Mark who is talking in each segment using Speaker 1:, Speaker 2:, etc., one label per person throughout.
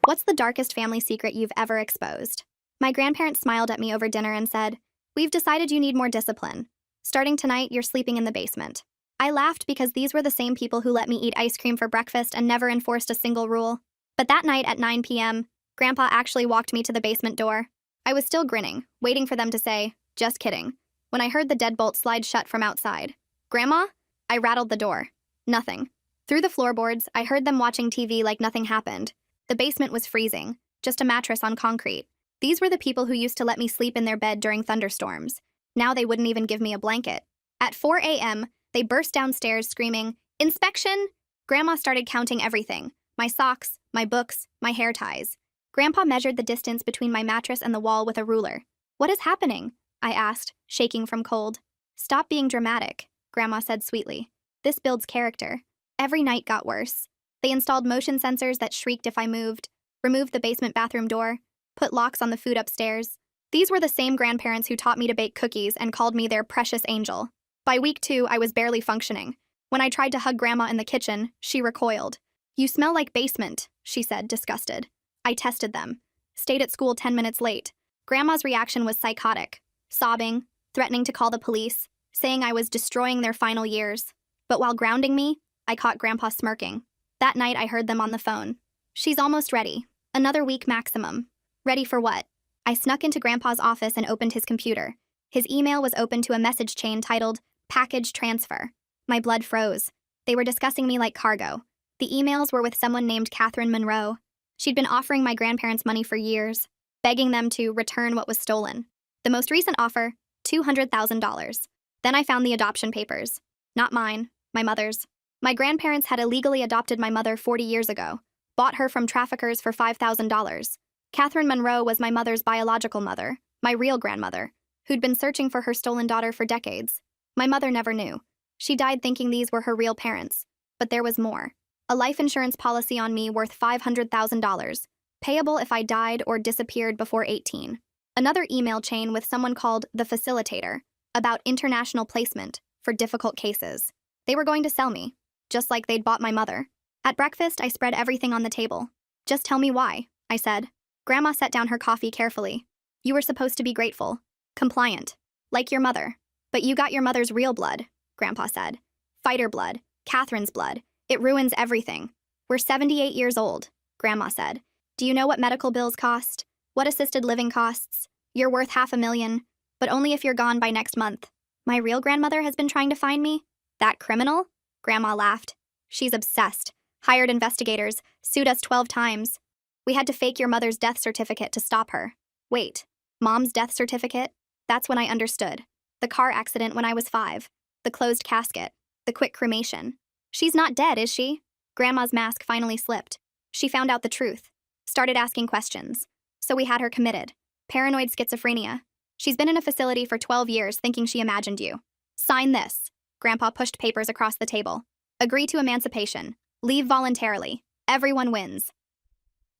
Speaker 1: What's the darkest family secret you've ever exposed? My grandparents smiled at me over dinner and said, "We've decided you need more discipline. Starting tonight, you're sleeping in the basement." I laughed because these were the same people who let me eat ice cream for breakfast and never enforced a single rule. But that night at 9 p.m., Grandpa actually walked me to the basement door. I was still grinning, waiting for them to say, "Just kidding," when I heard the deadbolt slide shut from outside. "Grandma?" I rattled the door. Nothing. Through the floorboards, I heard them watching TV like nothing happened. The basement was freezing, just a mattress on concrete. These were the people who used to let me sleep in their bed during thunderstorms. Now they wouldn't even give me a blanket. At 4 a.m., they burst downstairs screaming, "Inspection!" Grandma started counting everything: my socks, my books, my hair ties. Grandpa measured the distance between my mattress and the wall with a ruler. "What is happening?" I asked, shaking from cold. "Stop being dramatic," Grandma said sweetly. "This builds character." Every night got worse. They installed motion sensors that shrieked if I moved, removed the basement bathroom door, put locks on the food upstairs. These were the same grandparents who taught me to bake cookies and called me their precious angel. By week 2, I was barely functioning. When I tried to hug Grandma in the kitchen, she recoiled. "You smell like basement," she said, disgusted. I tested them. Stayed at school 10 minutes late. Grandma's reaction was psychotic, sobbing, threatening to call the police, saying I was destroying their final years. But while grounding me, I caught Grandpa smirking. That night, I heard them on the phone. "She's almost ready. Another week maximum." Ready for what? I snuck into Grandpa's office and opened his computer. His email was open to a message chain titled, "Package Transfer." My blood froze. They were discussing me like cargo. The emails were with someone named Catherine Monroe. She'd been offering my grandparents money for years, begging them to return what was stolen. The most recent offer, $200,000. Then I found the adoption papers. Not mine, my mother's. My grandparents had illegally adopted my mother 40 years ago, bought her from traffickers for $5,000. Catherine Monroe was my mother's biological mother, my real grandmother, who'd been searching for her stolen daughter for decades. My mother never knew. She died thinking these were her real parents. But there was more. A life insurance policy on me worth $500,000, payable if I died or disappeared before 18. Another email chain with someone called the Facilitator, about international placement for difficult cases. They were going to sell me, just like they'd bought my mother. At breakfast, I spread everything on the table. "Just tell me why," I said. Grandma set down her coffee carefully. "You were supposed to be grateful, compliant, like your mother. But you got your mother's real blood," Grandpa said. "Fighter blood, Catherine's blood. It ruins everything." "We're 78 years old," Grandma said. "Do you know what medical bills cost? What assisted living costs? You're worth $500,000, but only if you're gone by next month. My real grandmother has been trying to find me? That criminal?" Grandma laughed. "She's obsessed. Hired investigators, sued us 12 times. We had to fake your mother's death certificate to stop her." "Wait, Mom's death certificate?" That's when I understood. The car accident when I was 5. The closed casket. The quick cremation. "She's not dead, is she?" Grandma's mask finally slipped. She found out the truth. Started asking questions. So we had her committed. Paranoid schizophrenia. She's been in a facility for 12 years thinking she imagined you. "Sign this." Grandpa pushed papers across the table. "Agree to emancipation. Leave voluntarily. Everyone wins."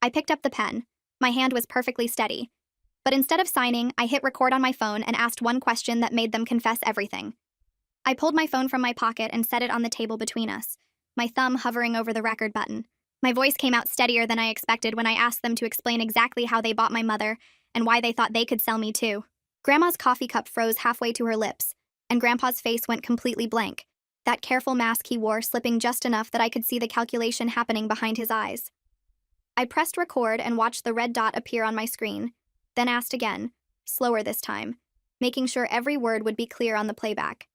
Speaker 1: I picked up the pen. My hand was perfectly steady. But instead of signing, I hit record on my phone and asked one question that made them confess everything. I pulled my phone from my pocket and set it on the table between us, my thumb hovering over the record button. My voice came out steadier than I expected when I asked them to explain exactly how they bought my mother and why they thought they could sell me too. Grandma's coffee cup froze halfway to her lips, and Grandpa's face went completely blank, that careful mask he wore slipping just enough that I could see the calculation happening behind his eyes. I pressed record and watched the red dot appear on my screen, then asked again, slower this time, making sure every word would be clear on the playback.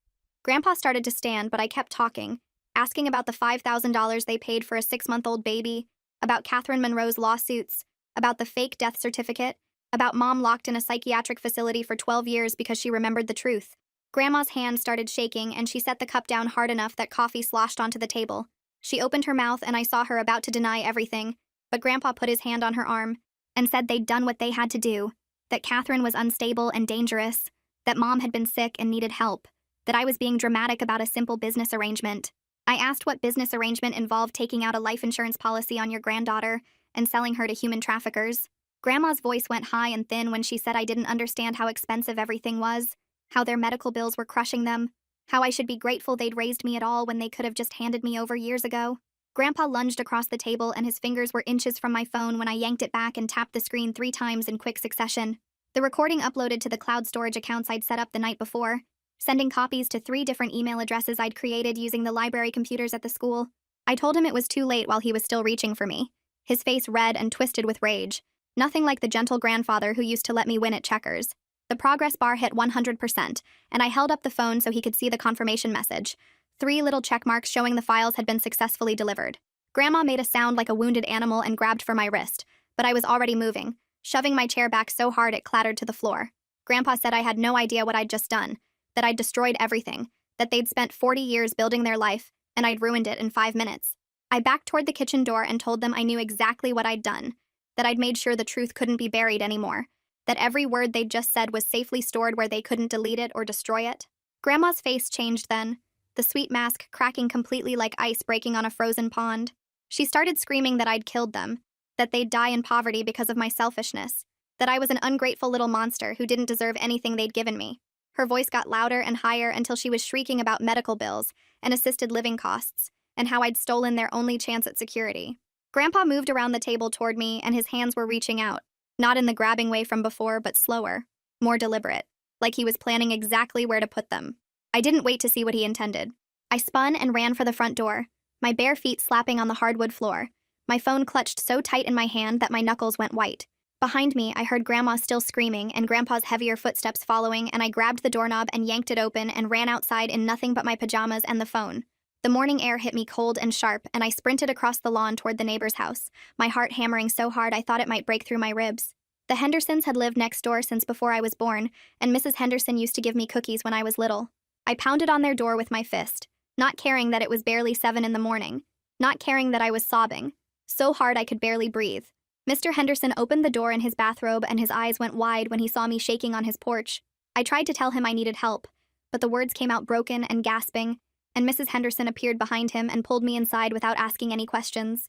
Speaker 1: Grandpa started to stand, but I kept talking, asking about the $5,000 they paid for a 6-month-old baby, about Catherine Monroe's lawsuits, about the fake death certificate, about Mom locked in a psychiatric facility for 12 years because she remembered the truth. Grandma's hand started shaking, and she set the cup down hard enough that coffee sloshed onto the table. She opened her mouth, and I saw her about to deny everything, but Grandpa put his hand on her arm and said they'd done what they had to do, that Catherine was unstable and dangerous, that Mom had been sick and needed help, that I was being dramatic about a simple business arrangement. I asked what business arrangement involved taking out a life insurance policy on your granddaughter and selling her to human traffickers. Grandma's voice went high and thin when she said I didn't understand how expensive everything was, how their medical bills were crushing them, how I should be grateful they'd raised me at all when they could have just handed me over years ago. Grandpa lunged across the table and his fingers were inches from my phone when I yanked it back and tapped the screen 3 times in quick succession. The recording uploaded to the cloud storage accounts I'd set up the night before, sending copies to 3 different email addresses I'd created using the library computers at the school. I told him it was too late while he was still reaching for me, his face red and twisted with rage. Nothing like the gentle grandfather who used to let me win at checkers. The progress bar hit 100%, and I held up the phone so he could see the confirmation message. 3 little check marks showing the files had been successfully delivered. Grandma made a sound like a wounded animal and grabbed for my wrist, but I was already moving, shoving my chair back so hard it clattered to the floor. Grandpa said I had no idea what I'd just done, that I'd destroyed everything, that they'd spent 40 years building their life, and I'd ruined it in 5 minutes. I backed toward the kitchen door and told them I knew exactly what I'd done, that I'd made sure the truth couldn't be buried anymore, that every word they'd just said was safely stored where they couldn't delete it or destroy it. Grandma's face changed then, the sweet mask cracking completely like ice breaking on a frozen pond. She started screaming that I'd killed them, that they'd die in poverty because of my selfishness, that I was an ungrateful little monster who didn't deserve anything they'd given me. Her voice got louder and higher until she was shrieking about medical bills and assisted living costs, and how I'd stolen their only chance at security. Grandpa moved around the table toward me and his hands were reaching out, not in the grabbing way from before, but slower, more deliberate, like he was planning exactly where to put them. I didn't wait to see what he intended. I spun and ran for the front door, my bare feet slapping on the hardwood floor, my phone clutched so tight in my hand that my knuckles went white. Behind me, I heard Grandma still screaming and Grandpa's heavier footsteps following, and I grabbed the doorknob and yanked it open and ran outside in nothing but my pajamas and the phone. The morning air hit me cold and sharp, and I sprinted across the lawn toward the neighbor's house, my heart hammering so hard I thought it might break through my ribs. The Hendersons had lived next door since before I was born, and Mrs. Henderson used to give me cookies when I was little. I pounded on their door with my fist, not caring that it was barely 7 in the morning, not caring that I was sobbing, so hard I could barely breathe. Mr. Henderson opened the door in his bathrobe and his eyes went wide when he saw me shaking on his porch. I tried to tell him I needed help, but the words came out broken and gasping, and Mrs. Henderson appeared behind him and pulled me inside without asking any questions.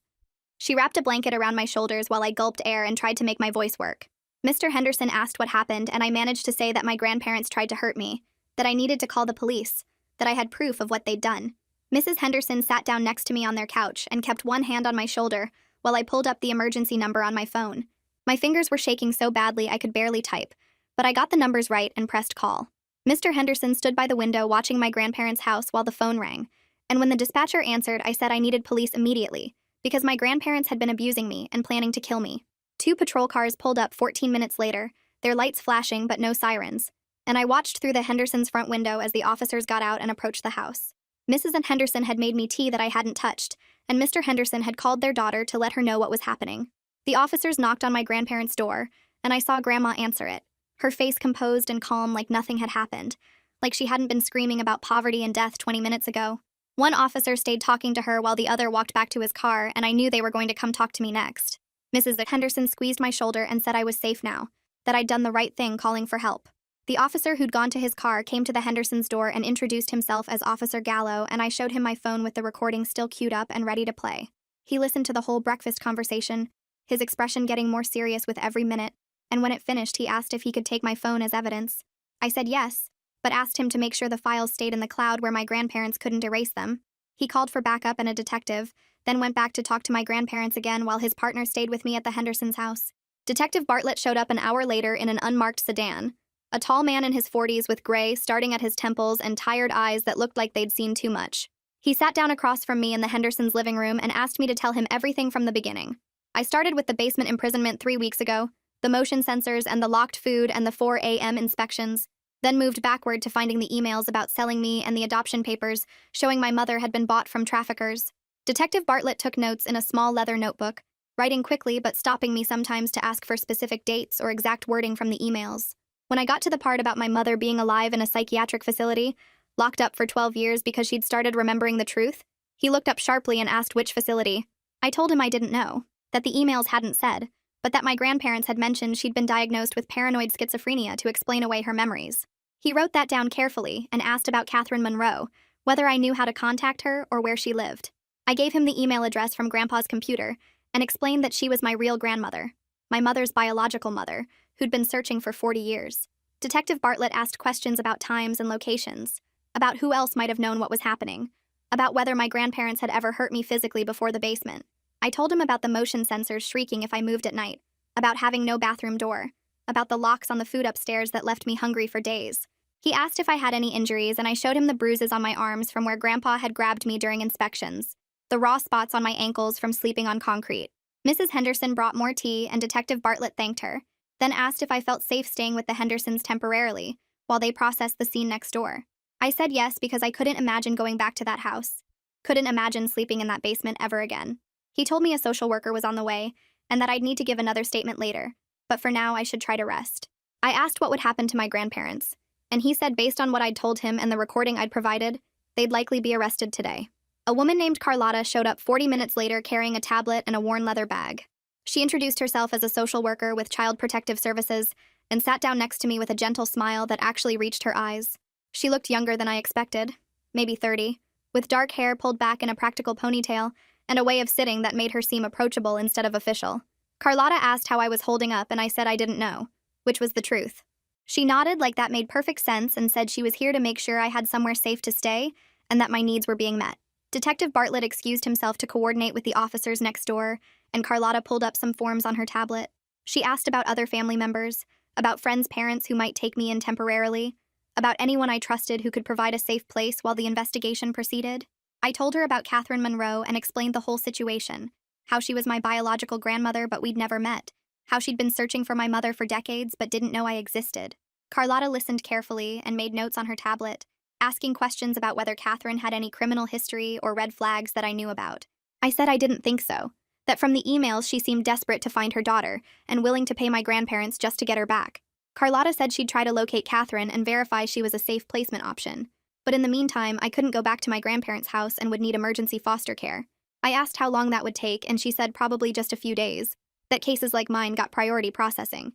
Speaker 1: She wrapped a blanket around my shoulders while I gulped air and tried to make my voice work. Mr. Henderson asked what happened, and I managed to say that my grandparents tried to hurt me, that I needed to call the police, that I had proof of what they'd done. Mrs. Henderson sat down next to me on their couch and kept one hand on my shoulder while I pulled up the emergency number on my phone. My fingers were shaking so badly I could barely type, but I got the numbers right and pressed call. Mr. Henderson stood by the window watching my grandparents' house while the phone rang, and when the dispatcher answered, I said I needed police immediately because my grandparents had been abusing me and planning to kill me. 2 patrol cars pulled up 14 minutes later, their lights flashing but no sirens, and I watched through the Hendersons' front window as the officers got out and approached the house. Mrs. Henderson had made me tea that I hadn't touched, and Mr. Henderson had called their daughter to let her know what was happening. The officers knocked on my grandparents' door, and I saw Grandma answer it, her face composed and calm like nothing had happened, like she hadn't been screaming about poverty and death 20 minutes ago. One officer stayed talking to her while the other walked back to his car, and I knew they were going to come talk to me next. Mrs. Henderson squeezed my shoulder and said I was safe now, that I'd done the right thing calling for help. The officer who'd gone to his car came to the Hendersons' door and introduced himself as Officer Gallo, and I showed him my phone with the recording still queued up and ready to play. He listened to the whole breakfast conversation, his expression getting more serious with every minute, and when it finished he asked if he could take my phone as evidence. I said yes, but asked him to make sure the files stayed in the cloud where my grandparents couldn't erase them. He called for backup and a detective, then went back to talk to my grandparents again while his partner stayed with me at the Hendersons' house. Detective Bartlett showed up an hour later in an unmarked sedan, a tall man in his 40s with gray starting at his temples and tired eyes that looked like they'd seen too much. He sat down across from me in the Hendersons' living room and asked me to tell him everything from the beginning. I started with the basement imprisonment 3 weeks ago, the motion sensors and the locked food and the 4 a.m. inspections, then moved backward to finding the emails about selling me and the adoption papers showing my mother had been bought from traffickers. Detective Bartlett took notes in a small leather notebook, writing quickly but stopping me sometimes to ask for specific dates or exact wording from the emails. When I got to the part about my mother being alive in a psychiatric facility, locked up for 12 years because she'd started remembering the truth, he looked up sharply and asked which facility. I told him I didn't know, that the emails hadn't said, but that my grandparents had mentioned she'd been diagnosed with paranoid schizophrenia to explain away her memories. He wrote that down carefully and asked about Catherine Monroe, whether I knew how to contact her or where she lived. I gave him the email address from Grandpa's computer and explained that she was my real grandmother, my mother's biological mother, who'd been searching for 40 years. Detective Bartlett asked questions about times and locations, about who else might have known what was happening, about whether my grandparents had ever hurt me physically before the basement. I told him about the motion sensors shrieking if I moved at night, about having no bathroom door, about the locks on the food upstairs that left me hungry for days. He asked if I had any injuries, and I showed him the bruises on my arms from where Grandpa had grabbed me during inspections, the raw spots on my ankles from sleeping on concrete. Mrs. Henderson brought more tea, and Detective Bartlett thanked her, then asked if I felt safe staying with the Hendersons temporarily, while they processed the scene next door. I said yes because I couldn't imagine going back to that house. Couldn't imagine sleeping in that basement ever again. He told me a social worker was on the way, and that I'd need to give another statement later, but for now I should try to rest. I asked what would happen to my grandparents, and he said based on what I'd told him and the recording I'd provided, they'd likely be arrested today. A woman named Carlotta showed up 40 minutes later carrying a tablet and a worn leather bag. She introduced herself as a social worker with Child Protective Services and sat down next to me with a gentle smile that actually reached her eyes. She looked younger than I expected, maybe 30, with dark hair pulled back in a practical ponytail and a way of sitting that made her seem approachable instead of official. Carlotta asked how I was holding up, and I said I didn't know, which was the truth. She nodded like that made perfect sense and said she was here to make sure I had somewhere safe to stay and that my needs were being met. Detective Bartlett excused himself to coordinate with the officers next door, and Carlotta pulled up some forms on her tablet. She asked about other family members, about friends' parents who might take me in temporarily, about anyone I trusted who could provide a safe place while the investigation proceeded. I told her about Catherine Monroe and explained the whole situation, how she was my biological grandmother but we'd never met, how she'd been searching for my mother for decades but didn't know I existed. Carlotta listened carefully and made notes on her tablet, asking questions about whether Catherine had any criminal history or red flags that I knew about. I said I didn't think so, that from the emails she seemed desperate to find her daughter and willing to pay my grandparents just to get her back. Carlotta said she'd try to locate Catherine and verify she was a safe placement option, but in the meantime, I couldn't go back to my grandparents' house and would need emergency foster care. I asked how long that would take, and she said probably just a few days, that cases like mine got priority processing.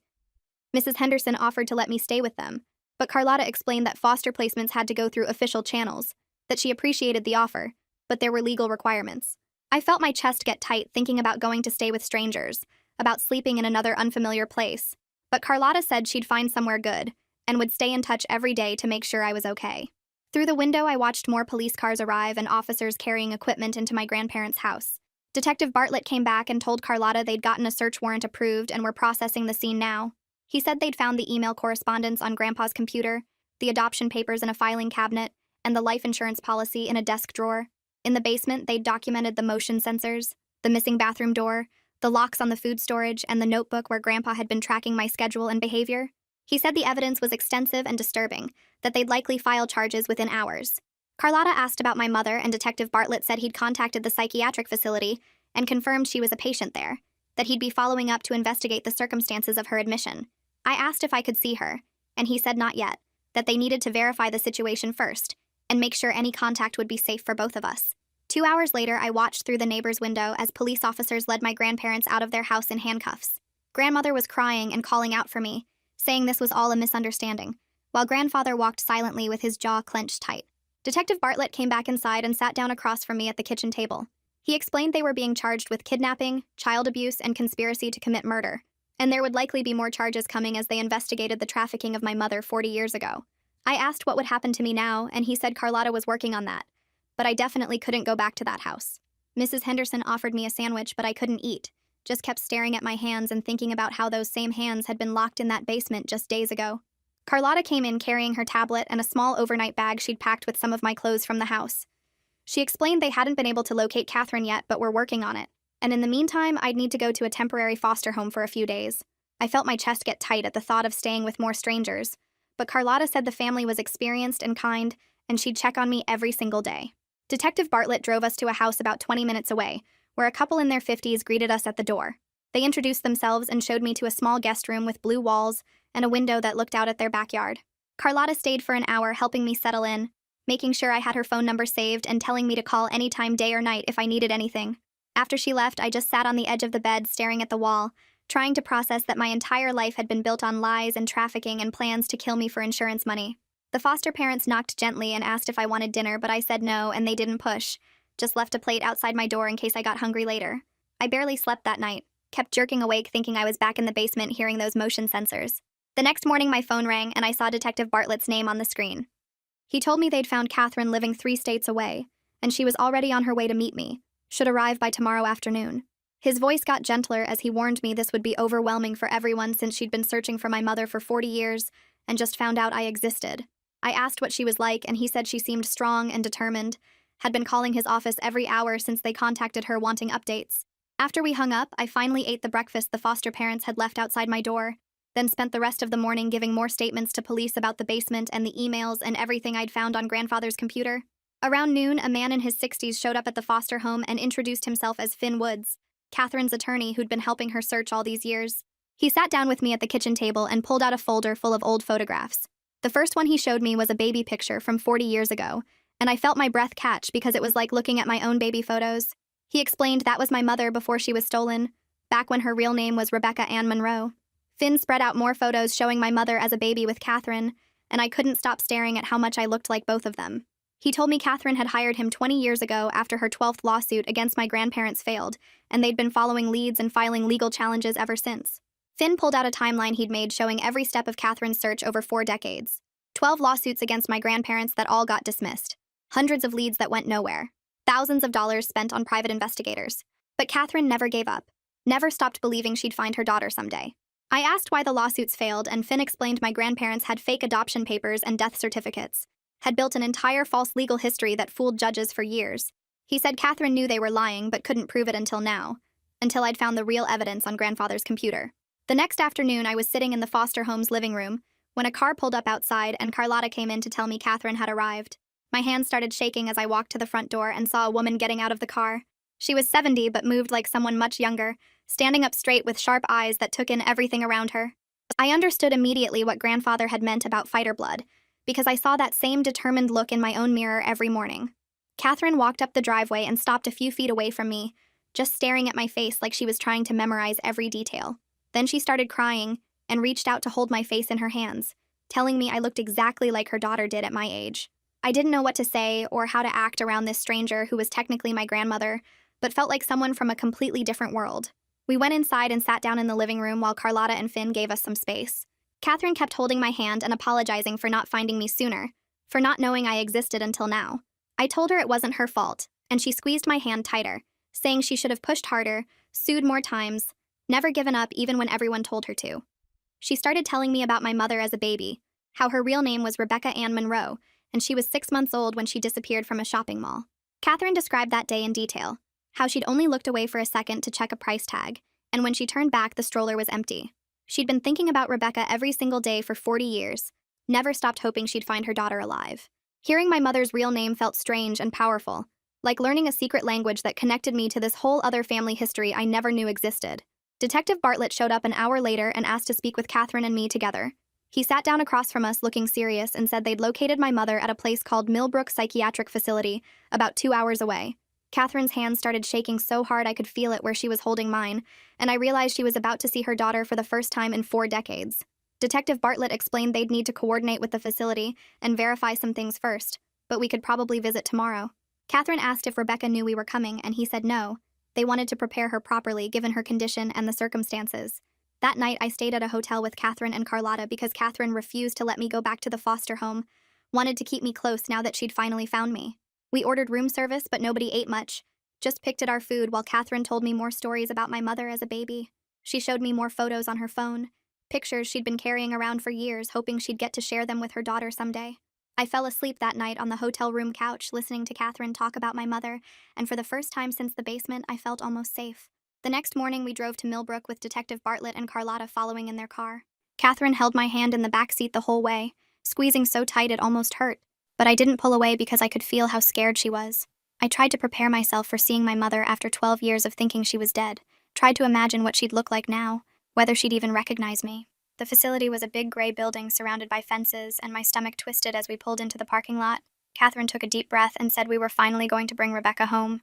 Speaker 1: Mrs. Henderson offered to let me stay with them, but Carlotta explained that foster placements had to go through official channels, that she appreciated the offer, but there were legal requirements. I felt my chest get tight thinking about going to stay with strangers, about sleeping in another unfamiliar place, but Carlotta said she'd find somewhere good, and would stay in touch every day to make sure I was okay. Through the window, I watched more police cars arrive and officers carrying equipment into my grandparents' house. Detective Bartlett came back and told Carlotta they'd gotten a search warrant approved and were processing the scene now. He said they'd found the email correspondence on Grandpa's computer, the adoption papers in a filing cabinet, and the life insurance policy in a desk drawer. In the basement, they'd documented the motion sensors, the missing bathroom door, the locks on the food storage, and the notebook where Grandpa had been tracking my schedule and behavior. He said the evidence was extensive and disturbing, that they'd likely file charges within hours. Carlotta asked about my mother, and Detective Bartlett said he'd contacted the psychiatric facility and confirmed she was a patient there, that he'd be following up to investigate the circumstances of her admission. I asked if I could see her, and he said not yet, that they needed to verify the situation first and make sure any contact would be safe for both of us. 2 hours later, I watched through the neighbor's window as police officers led my grandparents out of their house in handcuffs. Grandmother was crying and calling out for me, saying this was all a misunderstanding, while grandfather walked silently with his jaw clenched tight. Detective Bartlett came back inside and sat down across from me at the kitchen table. He explained they were being charged with kidnapping, child abuse, and conspiracy to commit murder, and there would likely be more charges coming as they investigated the trafficking of my mother 40 years ago. I asked what would happen to me now, and he said Carlotta was working on that, but I definitely couldn't go back to that house. Mrs. Henderson offered me a sandwich, but I couldn't eat, just kept staring at my hands and thinking about how those same hands had been locked in that basement just days ago. Carlotta came in carrying her tablet and a small overnight bag she'd packed with some of my clothes from the house. She explained they hadn't been able to locate Catherine yet, but were working on it, and in the meantime, I'd need to go to a temporary foster home for a few days. I felt my chest get tight at the thought of staying with more strangers, but Carlotta said the family was experienced and kind, and she'd check on me every single day. Detective Bartlett drove us to a house about 20 minutes away, where a couple in their 50s greeted us at the door. They introduced themselves and showed me to a small guest room with blue walls and a window that looked out at their backyard. Carlotta stayed for an hour helping me settle in, making sure I had her phone number saved and telling me to call anytime, day or night, if I needed anything. After she left, I just sat on the edge of the bed staring at the wall, trying to process that my entire life had been built on lies and trafficking and plans to kill me for insurance money. The foster parents knocked gently and asked if I wanted dinner, but I said no, and they didn't push, just left a plate outside my door in case I got hungry later. I barely slept that night, kept jerking awake thinking I was back in the basement hearing those motion sensors. The next morning my phone rang and I saw Detective Bartlett's name on the screen. He told me they'd found Catherine living 3 states away, and she was already on her way to meet me, should arrive by tomorrow afternoon. His voice got gentler as he warned me this would be overwhelming for everyone since she'd been searching for my mother for 40 years and just found out I existed. I asked what she was like, and he said she seemed strong and determined, had been calling his office every hour since they contacted her wanting updates. After we hung up, I finally ate the breakfast the foster parents had left outside my door, then spent the rest of the morning giving more statements to police about the basement and the emails and everything I'd found on grandfather's computer. Around noon, a man in his 60s showed up at the foster home and introduced himself as Finn Woods, Catherine's attorney who'd been helping her search all these years. He sat down with me at the kitchen table and pulled out a folder full of old photographs. The first one he showed me was a baby picture from 40 years ago, and I felt my breath catch because it was like looking at my own baby photos. He explained that was my mother before she was stolen, back when her real name was Rebecca Ann Monroe. Finn spread out more photos showing my mother as a baby with Catherine, and I couldn't stop staring at how much I looked like both of them. He told me Catherine had hired him 20 years ago after her 12th lawsuit against my grandparents failed, and they'd been following leads and filing legal challenges ever since. Finn pulled out a timeline he'd made showing every step of Catherine's search over 4 decades. 12 lawsuits against my grandparents that all got dismissed. Hundreds of leads that went nowhere. Thousands of dollars spent on private investigators. But Catherine never gave up. Never stopped believing she'd find her daughter someday. I asked why the lawsuits failed, and Finn explained my grandparents had fake adoption papers and death certificates, had built an entire false legal history that fooled judges for years. He said Catherine knew they were lying but couldn't prove it until now, until I'd found the real evidence on grandfather's computer. The next afternoon, I was sitting in the foster home's living room when a car pulled up outside and Carlotta came in to tell me Catherine had arrived. My hands started shaking as I walked to the front door and saw a woman getting out of the car. She was 70 but moved like someone much younger, standing up straight with sharp eyes that took in everything around her. I understood immediately what grandfather had meant about fighter blood, because I saw that same determined look in my own mirror every morning. Catherine walked up the driveway and stopped a few feet away from me, just staring at my face like she was trying to memorize every detail. Then she started crying and reached out to hold my face in her hands, telling me I looked exactly like her daughter did at my age. I didn't know what to say or how to act around this stranger who was technically my grandmother, but felt like someone from a completely different world. We went inside and sat down in the living room while Carlotta and Finn gave us some space. Catherine kept holding my hand and apologizing for not finding me sooner, for not knowing I existed until now. I told her it wasn't her fault, and she squeezed my hand tighter, saying she should have pushed harder, sued more times, never given up even when everyone told her to. She started telling me about my mother as a baby, how her real name was Rebecca Ann Monroe, and she was 6 months old when she disappeared from a shopping mall. Catherine described that day in detail, how she'd only looked away for a second to check a price tag, and when she turned back, the stroller was empty. She'd been thinking about Rebecca every single day for 40 years, never stopped hoping she'd find her daughter alive. Hearing my mother's real name felt strange and powerful, like learning a secret language that connected me to this whole other family history I never knew existed. Detective Bartlett showed up an hour later and asked to speak with Catherine and me together. He sat down across from us looking serious and said they'd located my mother at a place called Millbrook Psychiatric Facility, about 2 hours away. Catherine's hands started shaking so hard I could feel it where she was holding mine, and I realized she was about to see her daughter for the first time in 4 decades. Detective Bartlett explained they'd need to coordinate with the facility and verify some things first, but we could probably visit tomorrow. Catherine asked if Rebecca knew we were coming, and he said no. They wanted to prepare her properly given her condition and the circumstances. That night, I stayed at a hotel with Catherine and Carlotta because Catherine refused to let me go back to the foster home, wanted to keep me close now that she'd finally found me. We ordered room service, but nobody ate much, just picked at our food while Catherine told me more stories about my mother as a baby. She showed me more photos on her phone, pictures she'd been carrying around for years, hoping she'd get to share them with her daughter someday. I fell asleep that night on the hotel room couch listening to Catherine talk about my mother, and for the first time since the basement, I felt almost safe. The next morning, we drove to Millbrook with Detective Bartlett and Carlotta following in their car. Catherine held my hand in the back seat the whole way, squeezing so tight it almost hurt, but I didn't pull away because I could feel how scared she was. I tried to prepare myself for seeing my mother after 12 years of thinking she was dead, tried to imagine what she'd look like now, whether she'd even recognize me. The facility was a big gray building surrounded by fences, and my stomach twisted as we pulled into the parking lot. Catherine took a deep breath and said we were finally going to bring Rebecca home.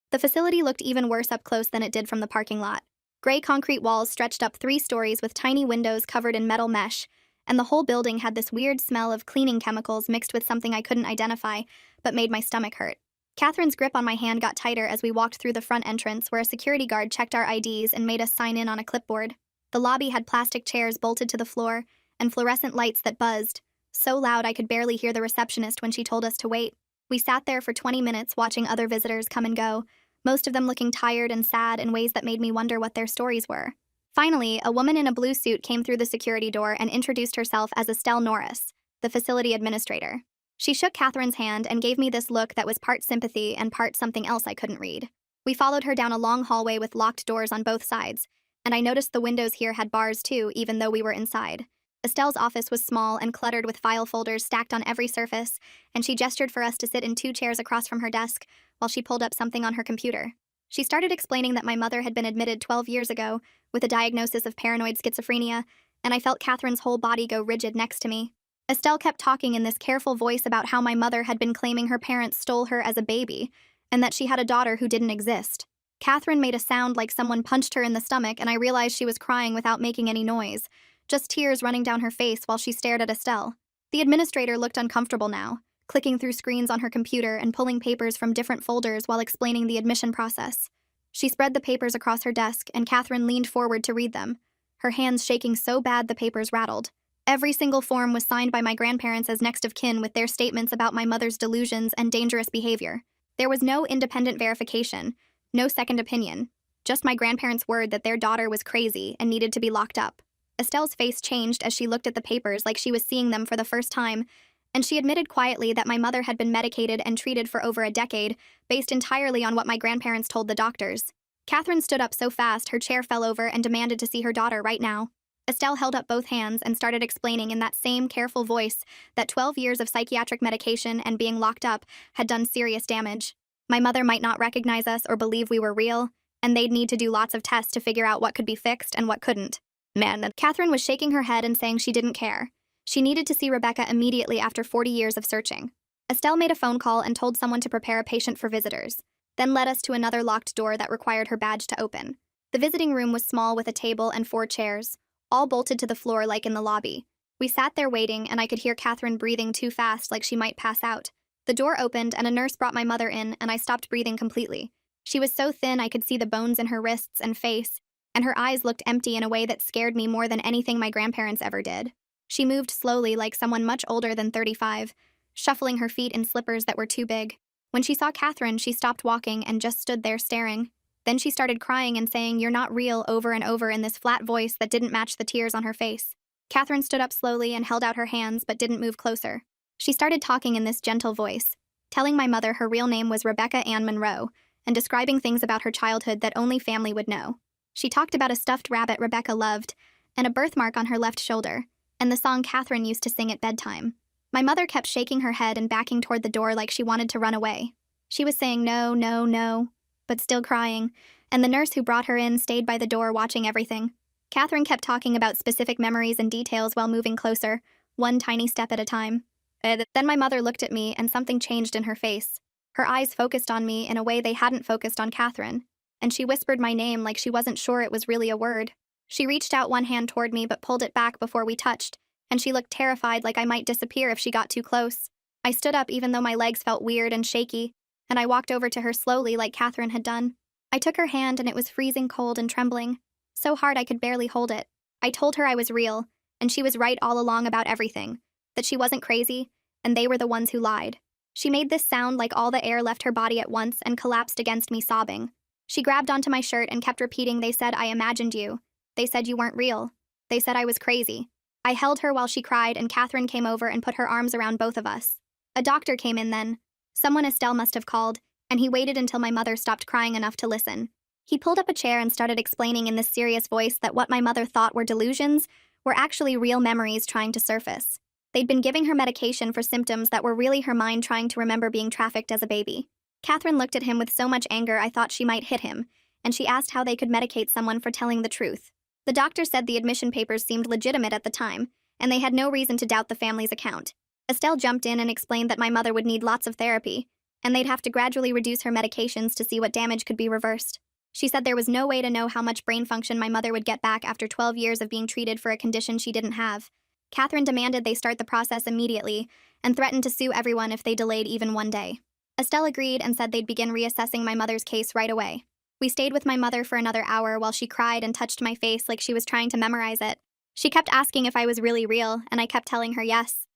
Speaker 1: The facility looked even worse up close than it did from the parking lot. Gray concrete walls stretched up 3 stories with tiny windows covered in metal mesh, and the whole building had this weird smell of cleaning chemicals mixed with something I couldn't identify, but made my stomach hurt. Catherine's grip on my hand got tighter as we walked through the front entrance where a security guard checked our IDs and made us sign in on a clipboard. The lobby had plastic chairs bolted to the floor and fluorescent lights that buzzed, so loud I could barely hear the receptionist when she told us to wait. We sat there for 20 minutes watching other visitors come and go, most of them looking tired and sad in ways that made me wonder what their stories were. Finally, a woman in a blue suit came through the security door and introduced herself as Estelle Norris, the facility administrator. She shook Catherine's hand and gave me this look that was part sympathy and part something else I couldn't read. We followed her down a long hallway with locked doors on both sides, and I noticed the windows here had bars too, even though we were inside. Estelle's office was small and cluttered with file folders stacked on every surface, and she gestured for us to sit in 2 chairs across from her desk while she pulled up something on her computer. She started explaining that my mother had been admitted 12 years ago with a diagnosis of paranoid schizophrenia, and I felt Catherine's whole body go rigid next to me. Estelle kept talking in this careful voice about how my mother had been claiming her parents stole her as a baby, and that she had a daughter who didn't exist. Catherine made a sound like someone punched her in the stomach, and I realized she was crying without making any noise, just tears running down her face while she stared at Estelle. The administrator looked uncomfortable now, clicking through screens on her computer and pulling papers from different folders while explaining the admission process. She spread the papers across her desk, and Catherine leaned forward to read them, her hands shaking so bad the papers rattled. Every single form was signed by my grandparents as next of kin with their statements about my mother's delusions and dangerous behavior. There was no independent verification, no second opinion, just my grandparents' word that their daughter was crazy and needed to be locked up. Estelle's face changed as she looked at the papers like she was seeing them for the first time, and she admitted quietly that my mother had been medicated and treated for over a decade, based entirely on what my grandparents told the doctors. Catherine stood up so fast her chair fell over and demanded to see her daughter right now. Estelle held up both hands and started explaining in that same careful voice that 12 years of psychiatric medication and being locked up had done serious damage. My mother might not recognize us or believe we were real, and they'd need to do lots of tests to figure out what could be fixed and what couldn't. Man, Catherine was shaking her head and saying she didn't care. She needed to see Rebecca immediately after 40 years of searching. Estelle made a phone call and told someone to prepare a patient for visitors, then led us to another locked door that required her badge to open. The visiting room was small with a table and 4 chairs, all bolted to the floor like in the lobby. We sat there waiting, and I could hear Catherine breathing too fast like she might pass out. The door opened and a nurse brought my mother in, and I stopped breathing completely. She was so thin I could see the bones in her wrists and face, and her eyes looked empty in a way that scared me more than anything my grandparents ever did. She moved slowly like someone much older than 35, shuffling her feet in slippers that were too big. When she saw Catherine, she stopped walking and just stood there staring. Then she started crying and saying, "You're not real," over and over in this flat voice that didn't match the tears on her face. Catherine stood up slowly and held out her hands but didn't move closer. She started talking in this gentle voice, telling my mother her real name was Rebecca Ann Monroe, and describing things about her childhood that only family would know. She talked about a stuffed rabbit Rebecca loved, and a birthmark on her left shoulder, and the song Catherine used to sing at bedtime. My mother kept shaking her head and backing toward the door like she wanted to run away. She was saying no, no, no, but still crying, and the nurse who brought her in stayed by the door watching everything. Catherine kept talking about specific memories and details while moving closer, one tiny step at a time. Then my mother looked at me and something changed in her face. Her eyes focused on me in a way they hadn't focused on Catherine, and she whispered my name like she wasn't sure it was really a word. She reached out one hand toward me but pulled it back before we touched, and she looked terrified like I might disappear if she got too close. I stood up even though my legs felt weird and shaky, and I walked over to her slowly like Catherine had done. I took her hand and it was freezing cold and trembling, so hard I could barely hold it. I told her I was real, and she was right all along about everything, that she wasn't crazy, and they were the ones who lied. She made this sound like all the air left her body at once and collapsed against me sobbing. She grabbed onto my shirt and kept repeating, "They said I imagined you. They said you weren't real. They said I was crazy." I held her while she cried, and Catherine came over and put her arms around both of us. A doctor came in then. Someone Estelle must have called, and he waited until my mother stopped crying enough to listen. He pulled up a chair and started explaining in this serious voice that what my mother thought were delusions were actually real memories trying to surface. They'd been giving her medication for symptoms that were really her mind trying to remember being trafficked as a baby. Catherine looked at him with so much anger I thought she might hit him, and she asked how they could medicate someone for telling the truth. The doctor said the admission papers seemed legitimate at the time, and they had no reason to doubt the family's account. Estelle jumped in and explained that my mother would need lots of therapy, and they'd have to gradually reduce her medications to see what damage could be reversed. She said there was no way to know how much brain function my mother would get back after 12 years of being treated for a condition she didn't have. Catherine demanded they start the process immediately, and threatened to sue everyone if they delayed even one day. Estelle agreed and said they'd begin reassessing my mother's case right away. We stayed with my mother for another hour while she cried and touched my face like she was trying to memorize it. She kept asking if I was really real, and I kept telling her yes.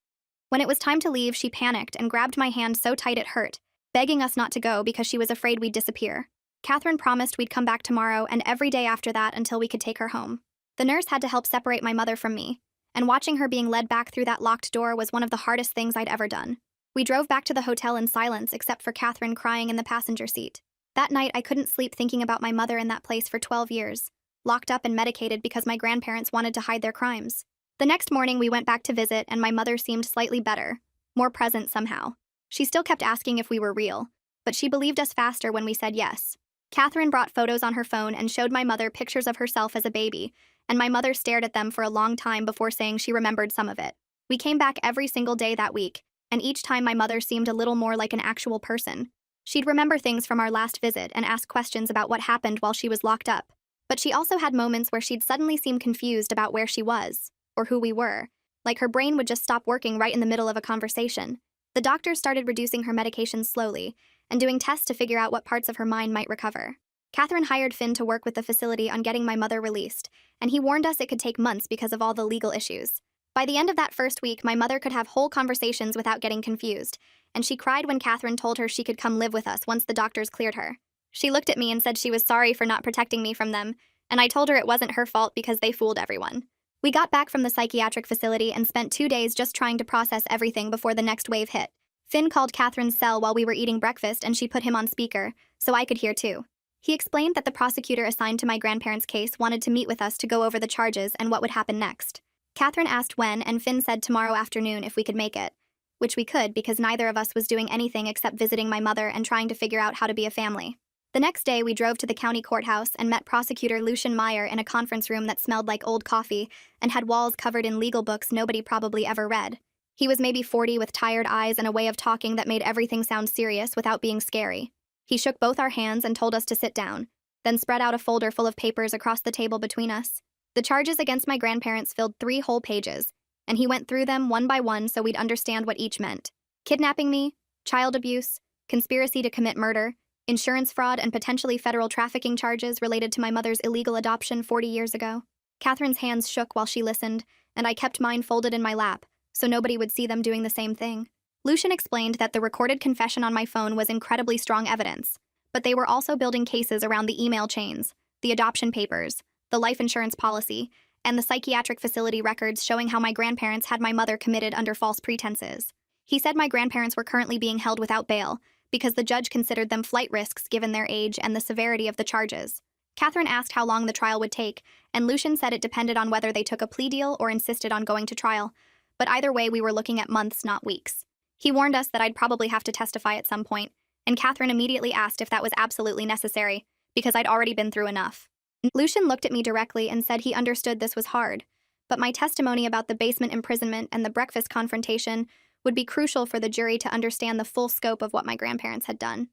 Speaker 1: When it was time to leave, she panicked and grabbed my hand so tight it hurt, begging us not to go because she was afraid we'd disappear. Catherine promised we'd come back tomorrow and every day after that until we could take her home. The nurse had to help separate my mother from me, and watching her being led back through that locked door was one of the hardest things I'd ever done. We drove back to the hotel in silence except for Catherine crying in the passenger seat. That night, I couldn't sleep thinking about my mother in that place for 12 years, locked up and medicated because my grandparents wanted to hide their crimes. The next morning, we went back to visit, and my mother seemed slightly better, more present somehow. She still kept asking if we were real, but she believed us faster when we said yes. Catherine brought photos on her phone and showed my mother pictures of herself as a baby, and my mother stared at them for a long time before saying she remembered some of it. We came back every single day that week, and each time my mother seemed a little more like an actual person. She'd remember things from our last visit and ask questions about what happened while she was locked up. But she also had moments where she'd suddenly seem confused about where she was, or who we were. Like her brain would just stop working right in the middle of a conversation. The doctors started reducing her medications slowly, and doing tests to figure out what parts of her mind might recover. Catherine hired Finn to work with the facility on getting my mother released, and he warned us it could take months because of all the legal issues. By the end of that first week, my mother could have whole conversations without getting confused, and she cried when Catherine told her she could come live with us once the doctors cleared her. She looked at me and said she was sorry for not protecting me from them, and I told her it wasn't her fault because they fooled everyone. We got back from the psychiatric facility and spent 2 days just trying to process everything before the next wave hit. Finn called Catherine's cell while we were eating breakfast and she put him on speaker, so I could hear too. He explained that the prosecutor assigned to my grandparents' case wanted to meet with us to go over the charges and what would happen next. Catherine asked when, and Finn said tomorrow afternoon if we could make it, which we could because neither of us was doing anything except visiting my mother and trying to figure out how to be a family. The next day, we drove to the county courthouse and met Prosecutor Lucian Meyer in a conference room that smelled like old coffee and had walls covered in legal books nobody probably ever read. He was maybe 40 with tired eyes and a way of talking that made everything sound serious without being scary. He shook both our hands and told us to sit down, then spread out a folder full of papers across the table between us. The charges against my grandparents filled 3 whole pages, and he went through them one by one so we'd understand what each meant. Kidnapping me, child abuse, conspiracy to commit murder, insurance fraud, and potentially federal trafficking charges related to my mother's illegal adoption 40 years ago. Catherine's hands shook while she listened, and I kept mine folded in my lap, so nobody would see them doing the same thing. Lucian explained that the recorded confession on my phone was incredibly strong evidence, but they were also building cases around the email chains, the adoption papers, the life insurance policy, and the psychiatric facility records showing how my grandparents had my mother committed under false pretenses. He said my grandparents were currently being held without bail because the judge considered them flight risks given their age and the severity of the charges. Catherine asked how long the trial would take, and Lucian said it depended on whether they took a plea deal or insisted on going to trial, but either way we were looking at months, not weeks. He warned us that I'd probably have to testify at some point, and Catherine immediately asked if that was absolutely necessary, because I'd already been through enough. Lucian looked at me directly and said he understood this was hard, but my testimony about the basement imprisonment and the breakfast confrontation would be crucial for the jury to understand the full scope of what my grandparents had done.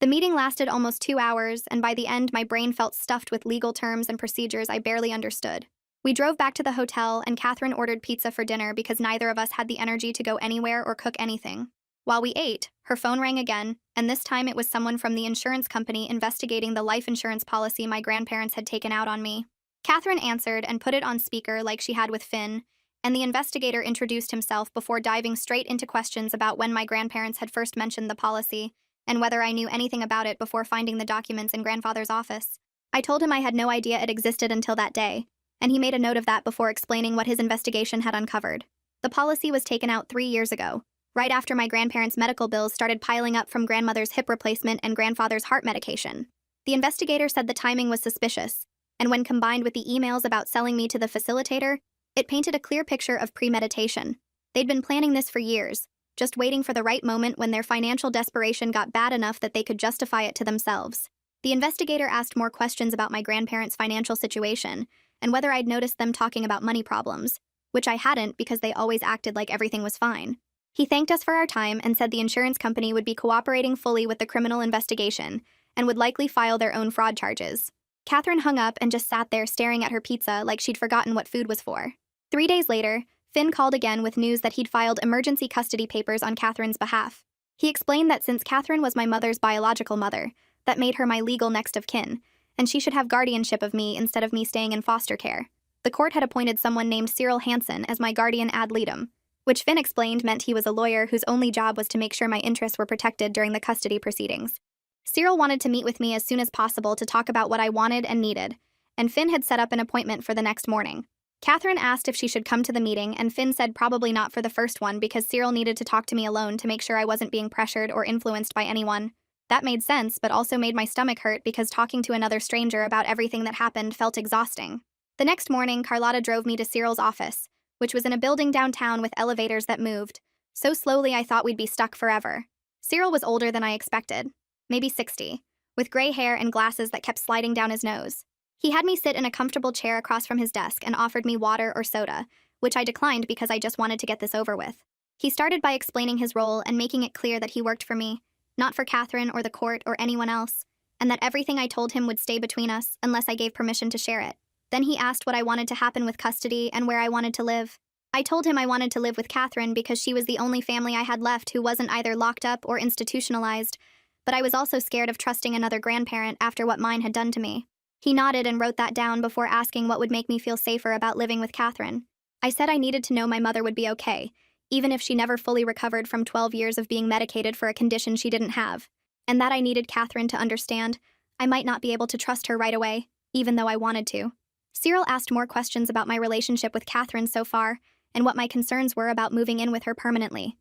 Speaker 1: The meeting lasted almost 2 hours, and by the end my brain felt stuffed with legal terms and procedures I barely understood. We drove back to the hotel, and Catherine ordered pizza for dinner because neither of us had the energy to go anywhere or cook anything. While we ate, her phone rang again, and this time it was someone from the insurance company investigating the life insurance policy my grandparents had taken out on me. Catherine answered and put it on speaker like she had with Finn, and the investigator introduced himself before diving straight into questions about when my grandparents had first mentioned the policy and whether I knew anything about it before finding the documents in grandfather's office. I told him I had no idea it existed until that day, and he made a note of that before explaining what his investigation had uncovered. The policy was taken out 3 years ago, right after my grandparents' medical bills started piling up from grandmother's hip replacement and grandfather's heart medication. The investigator said the timing was suspicious, and when combined with the emails about selling me to the facilitator, it painted a clear picture of premeditation. They'd been planning this for years, just waiting for the right moment when their financial desperation got bad enough that they could justify it to themselves. The investigator asked more questions about my grandparents' financial situation and whether I'd noticed them talking about money problems, which I hadn't because they always acted like everything was fine. He thanked us for our time and said the insurance company would be cooperating fully with the criminal investigation and would likely file their own fraud charges. Catherine hung up and just sat there staring at her pizza like she'd forgotten what food was for. 3 days later, Finn called again with news that he'd filed emergency custody papers on Catherine's behalf. He explained that since Catherine was my mother's biological mother, that made her my legal next of kin, and she should have guardianship of me instead of me staying in foster care. The court had appointed someone named Cyril Hansen as my guardian ad litem, which Finn explained meant he was a lawyer whose only job was to make sure my interests were protected during the custody proceedings. Cyril wanted to meet with me as soon as possible to talk about what I wanted and needed, and Finn had set up an appointment for the next morning. Catherine asked if she should come to the meeting, and Finn said probably not for the first one because Cyril needed to talk to me alone to make sure I wasn't being pressured or influenced by anyone. That made sense, but also made my stomach hurt because talking to another stranger about everything that happened felt exhausting. The next morning, Carlotta drove me to Cyril's office, which was in a building downtown with elevators that moved. So slowly I thought we'd be stuck forever. Cyril was older than I expected, maybe 60, with gray hair and glasses that kept sliding down his nose. He had me sit in a comfortable chair across from his desk and offered me water or soda, which I declined because I just wanted to get this over with. He started by explaining his role and making it clear that he worked for me, not for Catherine or the court or anyone else, and that everything I told him would stay between us unless I gave permission to share it. Then he asked what I wanted to happen with custody and where I wanted to live. I told him I wanted to live with Catherine because she was the only family I had left who wasn't either locked up or institutionalized, but I was also scared of trusting another grandparent after what mine had done to me. He nodded and wrote that down before asking what would make me feel safer about living with Catherine. I said I needed to know my mother would be okay, even if she never fully recovered from 12 years of being medicated for a condition she didn't have, and that I needed Catherine to understand I might not be able to trust her right away, even though I wanted to. Cyril asked more questions about my relationship with Catherine so far, and what my concerns were about moving in with her permanently.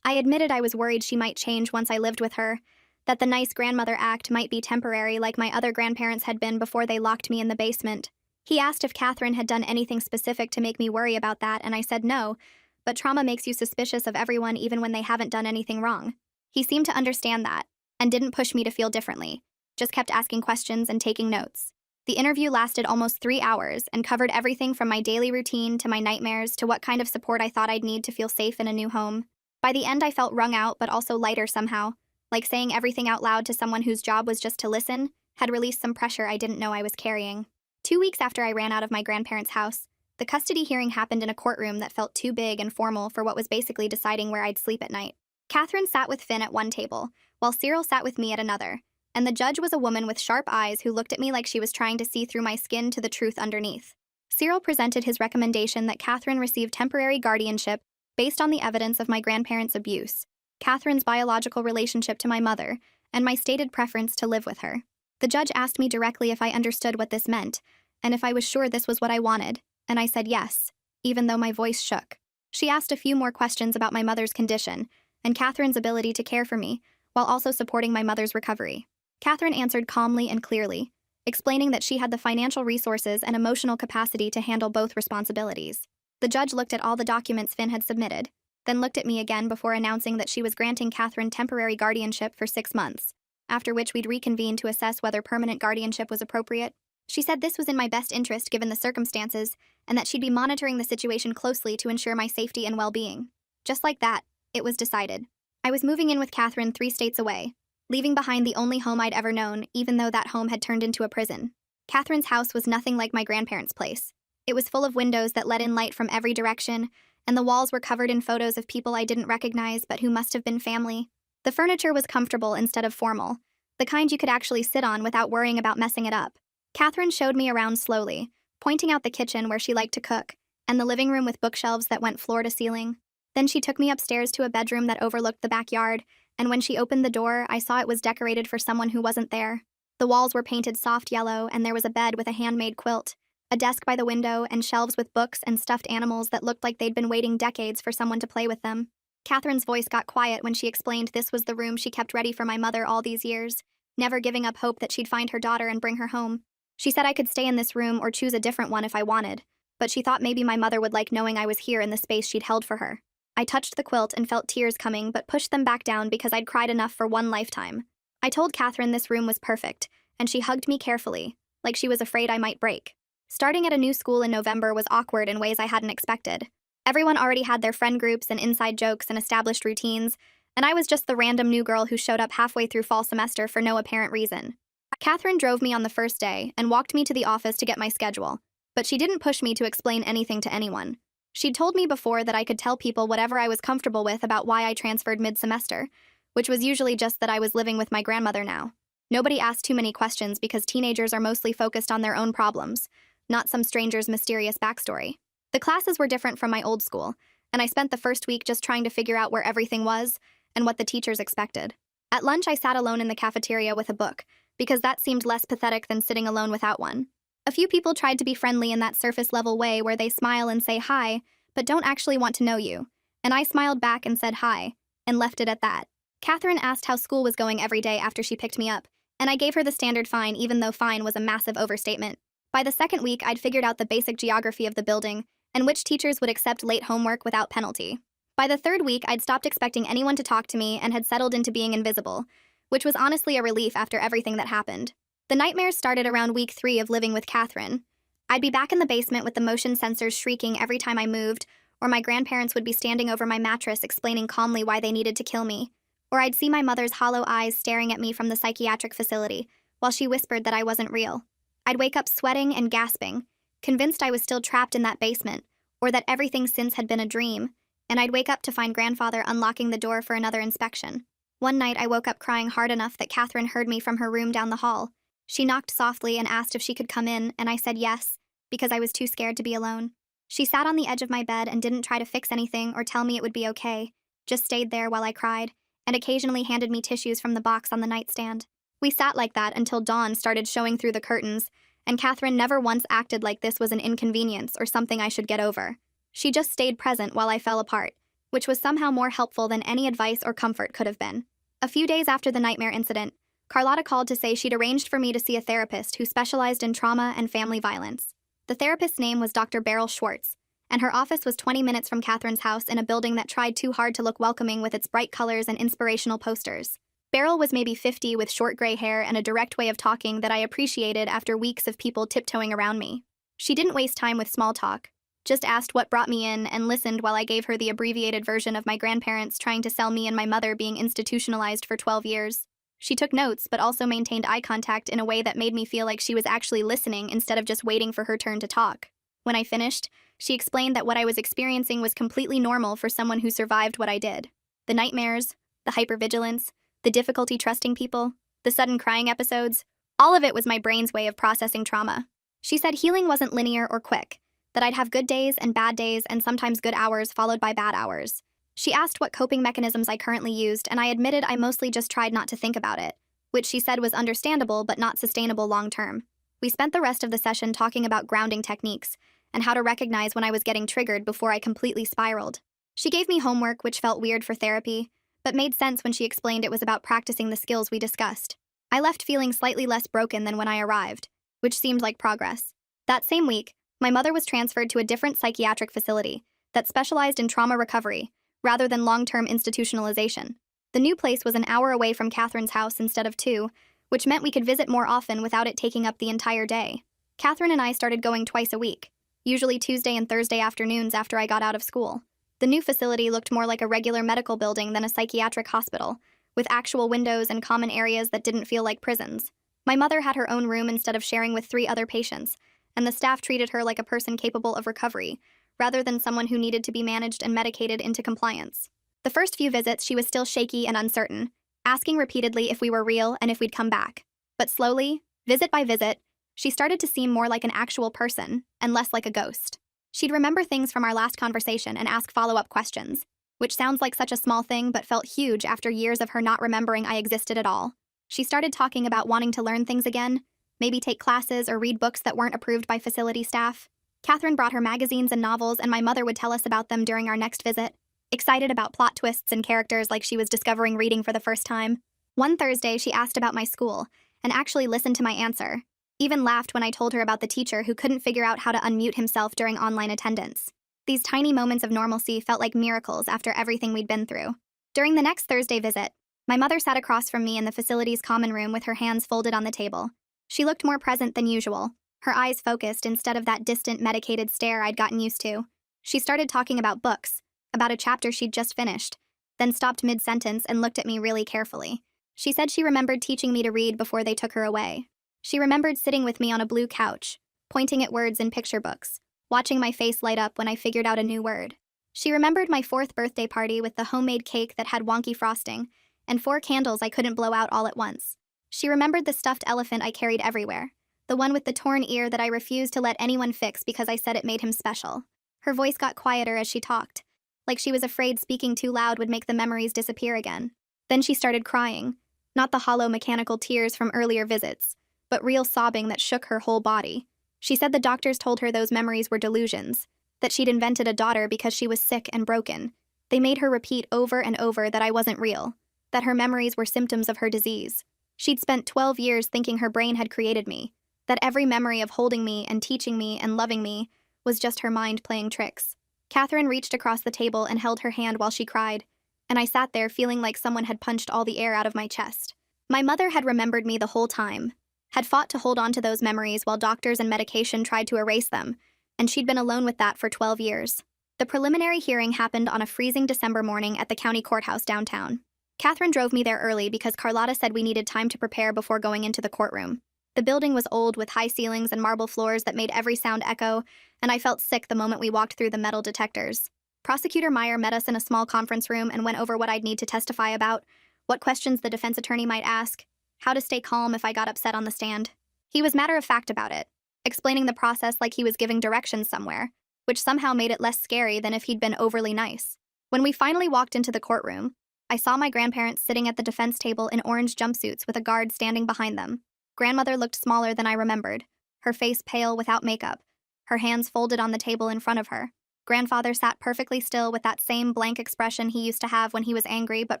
Speaker 1: I admitted I was worried she might change once I lived with her, that the nice grandmother act might be temporary like my other grandparents had been before they locked me in the basement. He asked if Catherine had done anything specific to make me worry about that, and I said no, but trauma makes you suspicious of everyone even when they haven't done anything wrong. He seemed to understand that, and didn't push me to feel differently, just kept asking questions and taking notes. The interview lasted almost 3 hours and covered everything from my daily routine to my nightmares to what kind of support I thought I'd need to feel safe in a new home. By the end, I felt wrung out but also lighter somehow, like saying everything out loud to someone whose job was just to listen had released some pressure I didn't know I was carrying. 2 weeks after I ran out of my grandparents' house, the custody hearing happened in a courtroom that felt too big and formal for what was basically deciding where I'd sleep at night. Catherine sat with Finn at one table, while Cyril sat with me at another, and the judge was a woman with sharp eyes who looked at me like she was trying to see through my skin to the truth underneath. Cyril presented his recommendation that Catherine receive temporary guardianship based on the evidence of my grandparents' abuse, Catherine's biological relationship to my mother, and my stated preference to live with her. The judge asked me directly if I understood what this meant, and if I was sure this was what I wanted, and I said yes, even though my voice shook. She asked a few more questions about my mother's condition, and Catherine's ability to care for me, while also supporting my mother's recovery. Catherine answered calmly and clearly, explaining that she had the financial resources and emotional capacity to handle both responsibilities. The judge looked at all the documents Finn had submitted, then looked at me again before announcing that she was granting Catherine temporary guardianship for 6 months, after which we'd reconvene to assess whether permanent guardianship was appropriate. She said this was in my best interest given the circumstances, and that she'd be monitoring the situation closely to ensure my safety and well-being. Just like that, it was decided. I was moving in with Catherine 3 states away, leaving behind the only home I'd ever known, even though that home had turned into a prison. Catherine's house was nothing like my grandparents' place. It was full of windows that let in light from every direction, and the walls were covered in photos of people I didn't recognize but who must have been family. The furniture was comfortable instead of formal, the kind you could actually sit on without worrying about messing it up. Catherine showed me around slowly, pointing out the kitchen where she liked to cook, and the living room with bookshelves that went floor to ceiling. Then she took me upstairs to a bedroom that overlooked the backyard, and when she opened the door, I saw it was decorated for someone who wasn't there. The walls were painted soft yellow, and there was a bed with a handmade quilt, a desk by the window, and shelves with books and stuffed animals that looked like they'd been waiting decades for someone to play with them. Catherine's voice got quiet when she explained this was the room she kept ready for my mother all these years, never giving up hope that she'd find her daughter and bring her home. She said I could stay in this room or choose a different one if I wanted, but she thought maybe my mother would like knowing I was here in the space she'd held for her. I touched the quilt and felt tears coming, but pushed them back down because I'd cried enough for one lifetime. I told Catherine this room was perfect, and she hugged me carefully, like she was afraid I might break. Starting at a new school in November was awkward in ways I hadn't expected. Everyone already had their friend groups and inside jokes and established routines, and I was just the random new girl who showed up halfway through fall semester for no apparent reason. Catherine drove me on the first day and walked me to the office to get my schedule, but she didn't push me to explain anything to anyone. She'd told me before that I could tell people whatever I was comfortable with about why I transferred mid-semester, which was usually just that I was living with my grandmother now. Nobody asked too many questions because teenagers are mostly focused on their own problems, not some stranger's mysterious backstory. The classes were different from my old school, and I spent the first week just trying to figure out where everything was and what the teachers expected. At lunch, I sat alone in the cafeteria with a book, because that seemed less pathetic than sitting alone without one. A few people tried to be friendly in that surface-level way where they smile and say hi, but don't actually want to know you, and I smiled back and said hi, and left it at that. Catherine asked how school was going every day after she picked me up, and I gave her the standard fine, even though fine was a massive overstatement. By the second week, I'd figured out the basic geography of the building and which teachers would accept late homework without penalty. By the third week, I'd stopped expecting anyone to talk to me and had settled into being invisible, which was honestly a relief after everything that happened. The nightmares started around week 3 of living with Catherine. I'd be back in the basement with the motion sensors shrieking every time I moved, or my grandparents would be standing over my mattress explaining calmly why they needed to kill me. Or I'd see my mother's hollow eyes staring at me from the psychiatric facility, while she whispered that I wasn't real. I'd wake up sweating and gasping, convinced I was still trapped in that basement, or that everything since had been a dream, and I'd wake up to find grandfather unlocking the door for another inspection. One night, I woke up crying hard enough that Catherine heard me from her room down the hall. She knocked softly and asked if she could come in, and I said yes, because I was too scared to be alone. She sat on the edge of my bed and didn't try to fix anything or tell me it would be okay, just stayed there while I cried, and occasionally handed me tissues from the box on the nightstand. We sat like that until dawn started showing through the curtains, and Catherine never once acted like this was an inconvenience or something I should get over. She just stayed present while I fell apart, which was somehow more helpful than any advice or comfort could have been. A few days after the nightmare incident, Carlotta called to say she'd arranged for me to see a therapist who specialized in trauma and family violence. The therapist's name was Dr. Beryl Schwartz, and her office was 20 minutes from Catherine's house in a building that tried too hard to look welcoming with its bright colors and inspirational posters. Beryl was maybe 50 with short gray hair and a direct way of talking that I appreciated after weeks of people tiptoeing around me. She didn't waste time with small talk, just asked what brought me in and listened while I gave her the abbreviated version of my grandparents trying to sell me and my mother being institutionalized for 12 years. She took notes, but also maintained eye contact in a way that made me feel like she was actually listening instead of just waiting for her turn to talk. When I finished, she explained that what I was experiencing was completely normal for someone who survived what I did. The nightmares, the hypervigilance, the difficulty trusting people, the sudden crying episodes, all of it was my brain's way of processing trauma. She said healing wasn't linear or quick, that I'd have good days and sometimes good hours followed by bad hours. She asked what coping mechanisms I currently used, and I admitted I mostly just tried not to think about it, which she said was understandable but not sustainable long term. We spent the rest of the session talking about grounding techniques and how to recognize when I was getting triggered before I completely spiraled. She gave me homework, which felt weird for therapy, but made sense when she explained it was about practicing the skills we discussed. I left feeling slightly less broken than when I arrived, which seemed like progress. That same week, my mother was transferred to a different psychiatric facility that specialized in trauma recovery, rather than long-term institutionalization. The new place was an hour away from Catherine's house instead of 2, which meant we could visit more often without it taking up the entire day. Catherine and I started going twice a week, usually Tuesday and Thursday afternoons after I got out of school. The new facility looked more like a regular medical building than a psychiatric hospital, with actual windows and common areas that didn't feel like prisons. My mother had her own room instead of sharing with 3 other patients, and the staff treated her like a person capable of recovery, rather than someone who needed to be managed and medicated into compliance. The first few visits, she was still shaky and uncertain, asking repeatedly if we were real and if we'd come back. But slowly, visit by visit, she started to seem more like an actual person and less like a ghost. She'd remember things from our last conversation and ask follow-up questions, which sounds like such a small thing but felt huge after years of her not remembering I existed at all. She started talking about wanting to learn things again, maybe take classes or read books that weren't approved by facility staff. Catherine brought her magazines and novels, and my mother would tell us about them during our next visit, excited about plot twists and characters like she was discovering reading for the first time. One Thursday, she asked about my school, and actually listened to my answer, even laughed when I told her about the teacher who couldn't figure out how to unmute himself during online attendance. These tiny moments of normalcy felt like miracles after everything we'd been through. During the next Thursday visit, my mother sat across from me in the facility's common room with her hands folded on the table. She looked more present than usual, her eyes focused instead of that distant, medicated stare I'd gotten used to. She started talking about books, about a chapter she'd just finished, then stopped mid-sentence and looked at me really carefully. She said she remembered teaching me to read before they took her away. She remembered sitting with me on a blue couch, pointing at words in picture books, watching my face light up when I figured out a new word. She remembered my 4th birthday party with the homemade cake that had wonky frosting, and 4 candles I couldn't blow out all at once. She remembered the stuffed elephant I carried everywhere, the one with the torn ear that I refused to let anyone fix because I said it made him special. Her voice got quieter as she talked, like she was afraid speaking too loud would make the memories disappear again. Then she started crying, not the hollow mechanical tears from earlier visits, but real sobbing that shook her whole body. She said the doctors told her those memories were delusions, that she'd invented a daughter because she was sick and broken. They made her repeat over and over that I wasn't real, that her memories were symptoms of her disease. She'd spent 12 years thinking her brain had created me, that every memory of holding me and teaching me and loving me was just her mind playing tricks. Catherine reached across the table and held her hand while she cried, and I sat there feeling like someone had punched all the air out of my chest. My mother had remembered me the whole time, had fought to hold on to those memories while doctors and medication tried to erase them, and she'd been alone with that for 12 years. The preliminary hearing happened on a freezing December morning at the county courthouse downtown. Catherine drove me there early because Carlotta said we needed time to prepare before going into the courtroom. The building was old with high ceilings and marble floors that made every sound echo, and I felt sick the moment we walked through the metal detectors. Prosecutor Meyer met us in a small conference room and went over what I'd need to testify about, what questions the defense attorney might ask, how to stay calm if I got upset on the stand. He was matter-of-fact about it, explaining the process like he was giving directions somewhere, which somehow made it less scary than if he'd been overly nice. When we finally walked into the courtroom, I saw my grandparents sitting at the defense table in orange jumpsuits with a guard standing behind them. Grandmother looked smaller than I remembered, her face pale without makeup, her hands folded on the table in front of her. Grandfather sat perfectly still with that same blank expression he used to have when he was angry but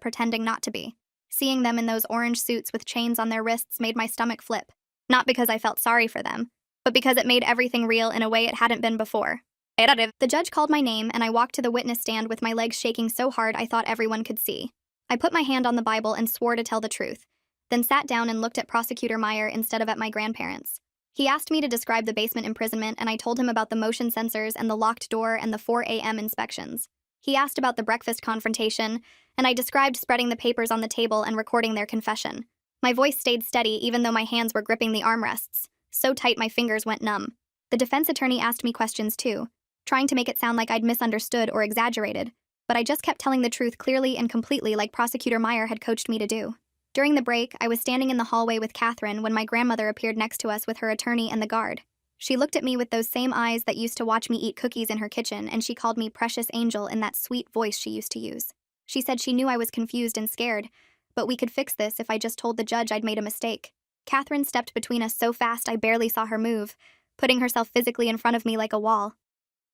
Speaker 1: pretending not to be. Seeing them in those orange suits with chains on their wrists made my stomach flip, not because I felt sorry for them, but because it made everything real in a way it hadn't been before. The judge called my name and I walked to the witness stand with my legs shaking so hard I thought everyone could see. I put my hand on the Bible and swore to tell the truth, then sat down and looked at Prosecutor Meyer instead of at my grandparents. He asked me to describe the basement imprisonment and I told him about the motion sensors and the locked door and the 4 a.m. inspections. He asked about the breakfast confrontation, and I described spreading the papers on the table and recording their confession. My voice stayed steady even though my hands were gripping the armrests, so tight my fingers went numb. The defense attorney asked me questions too, trying to make it sound like I'd misunderstood or exaggerated, but I just kept telling the truth clearly and completely like Prosecutor Meyer had coached me to do. During the break, I was standing in the hallway with Catherine when my grandmother appeared next to us with her attorney and the guard. She looked at me with those same eyes that used to watch me eat cookies in her kitchen, and she called me Precious Angel in that sweet voice she used to use. She said she knew I was confused and scared, but we could fix this if I just told the judge I'd made a mistake. Catherine stepped between us so fast I barely saw her move, putting herself physically in front of me like a wall.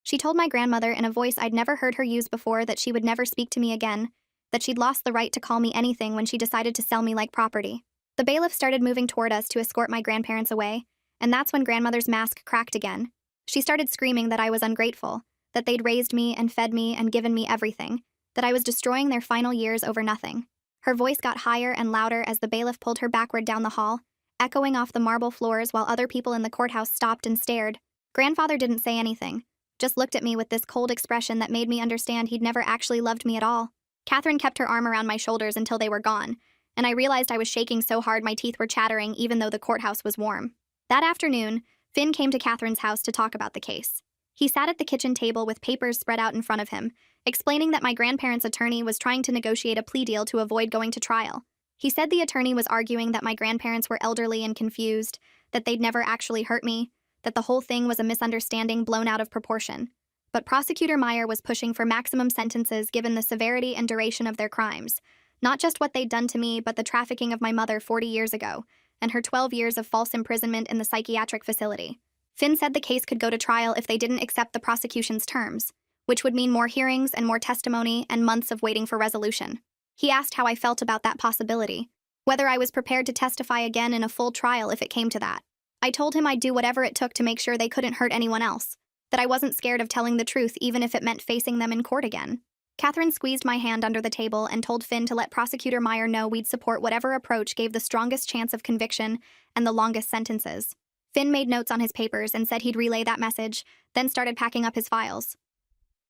Speaker 1: She told my grandmother in a voice I'd never heard her use before that she would never speak to me again, that she'd lost the right to call me anything when she decided to sell me like property. The bailiff started moving toward us to escort my grandparents away, and that's when grandmother's mask cracked again. She started screaming that I was ungrateful, that they'd raised me and fed me and given me everything, that I was destroying their final years over nothing. Her voice got higher and louder as the bailiff pulled her backward down the hall, echoing off the marble floors while other people in the courthouse stopped and stared. Grandfather didn't say anything, just looked at me with this cold expression that made me understand he'd never actually loved me at all. Catherine kept her arm around my shoulders until they were gone, and I realized I was shaking so hard my teeth were chattering even though the courthouse was warm. That afternoon, Finn came to Catherine's house to talk about the case. He sat at the kitchen table with papers spread out in front of him, explaining that my grandparents' attorney was trying to negotiate a plea deal to avoid going to trial. He said the attorney was arguing that my grandparents were elderly and confused, that they'd never actually hurt me, that the whole thing was a misunderstanding blown out of proportion. But Prosecutor Meyer was pushing for maximum sentences given the severity and duration of their crimes, not just what they'd done to me, but the trafficking of my mother 40 years ago, and her 12 years of false imprisonment in the psychiatric facility. Finn said the case could go to trial if they didn't accept the prosecution's terms, which would mean more hearings and more testimony and months of waiting for resolution. He asked how I felt about that possibility, whether I was prepared to testify again in a full trial if it came to that. I told him I'd do whatever it took to make sure they couldn't hurt anyone else, that I wasn't scared of telling the truth even if it meant facing them in court again. Catherine squeezed my hand under the table and told Finn to let Prosecutor Meyer know we'd support whatever approach gave the strongest chance of conviction and the longest sentences. Finn made notes on his papers and said he'd relay that message, then started packing up his files.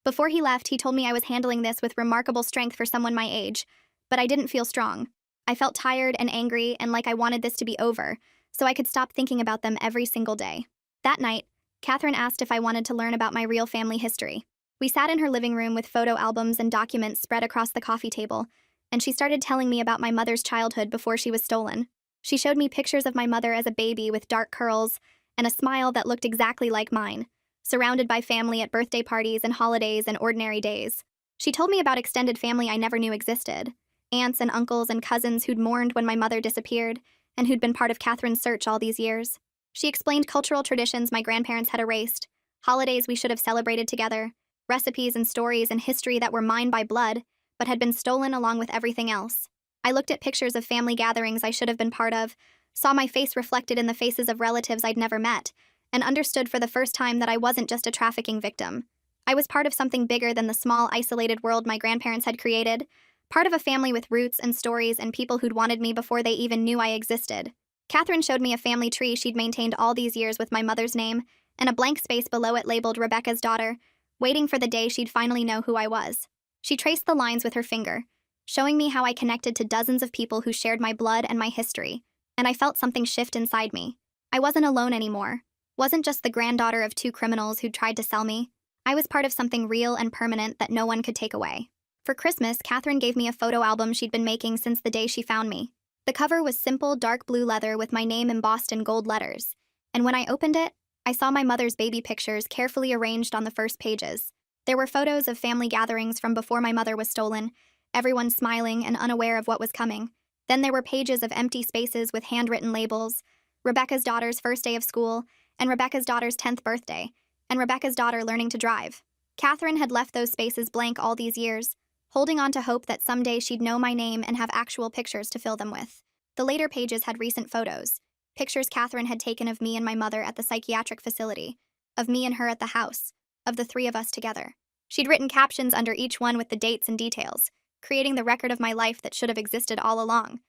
Speaker 1: Before he left, he told me I was handling this with remarkable strength for someone my age, but I didn't feel strong. I felt tired and angry and like I wanted this to be over, so I could stop thinking about them every single day. That night, Catherine asked if I wanted to learn about my real family history. We sat in her living room with photo albums and documents spread across the coffee table, and she started telling me about my mother's childhood before she was stolen. She showed me pictures of my mother as a baby with dark curls and a smile that looked exactly like mine, surrounded by family at birthday parties and holidays and ordinary days. She told me about extended family I never knew existed, aunts and uncles and cousins who'd mourned when my mother disappeared and who'd been part of Catherine's search all these years. She explained cultural traditions my grandparents had erased, holidays we should have celebrated together, recipes and stories and history that were mine by blood, but had been stolen along with everything else. I looked at pictures of family gatherings I should have been part of, saw my face reflected in the faces of relatives I'd never met, and understood for the first time that I wasn't just a trafficking victim. I was part of something bigger than the small, isolated world my grandparents had created, part of a family with roots and stories and people who'd wanted me before they even knew I existed. Catherine showed me a family tree she'd maintained all these years with my mother's name, and a blank space below it labeled Rebecca's daughter, waiting for the day she'd finally know who I was. She traced the lines with her finger, showing me how I connected to dozens of people who shared my blood and my history, and I felt something shift inside me. I wasn't alone anymore. Wasn't just the granddaughter of 2 criminals who'd tried to sell me. I was part of something real and permanent that no one could take away. For Christmas, Catherine gave me a photo album she'd been making since the day she found me. The cover was simple, dark blue leather with my name embossed in gold letters, and when I opened it, I saw my mother's baby pictures carefully arranged on the first pages. There were photos of family gatherings from before my mother was stolen, everyone smiling and unaware of what was coming. Then there were pages of empty spaces with handwritten labels, Rebecca's daughter's first day of school, and Rebecca's daughter's 10th birthday, and Rebecca's daughter learning to drive. Catherine had left those spaces blank all these years, holding on to hope that someday she'd know my name and have actual pictures to fill them with. The later pages had recent photos, pictures Catherine had taken of me and my mother at the psychiatric facility, of me and her at the house, of the 3 of us together. She'd written captions under each one with the dates and details, creating the record of my life that should have existed all along.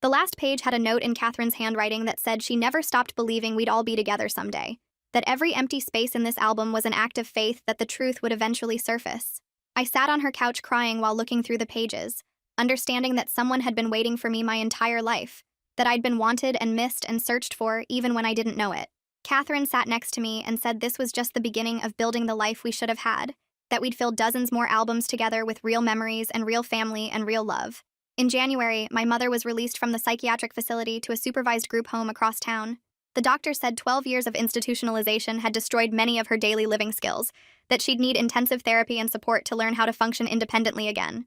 Speaker 1: The last page had a note in Catherine's handwriting that said she never stopped believing we'd all be together someday, that every empty space in this album was an act of faith that the truth would eventually surface. I sat on her couch crying while looking through the pages, understanding that someone had been waiting for me my entire life, that I'd been wanted and missed and searched for even when I didn't know it. Catherine sat next to me and said this was just the beginning of building the life we should have had, that we'd fill dozens more albums together with real memories and real family and real love. In January, my mother was released from the psychiatric facility to a supervised group home across town. The doctor said 12 years of institutionalization had destroyed many of her daily living skills, that she'd need intensive therapy and support to learn how to function independently again.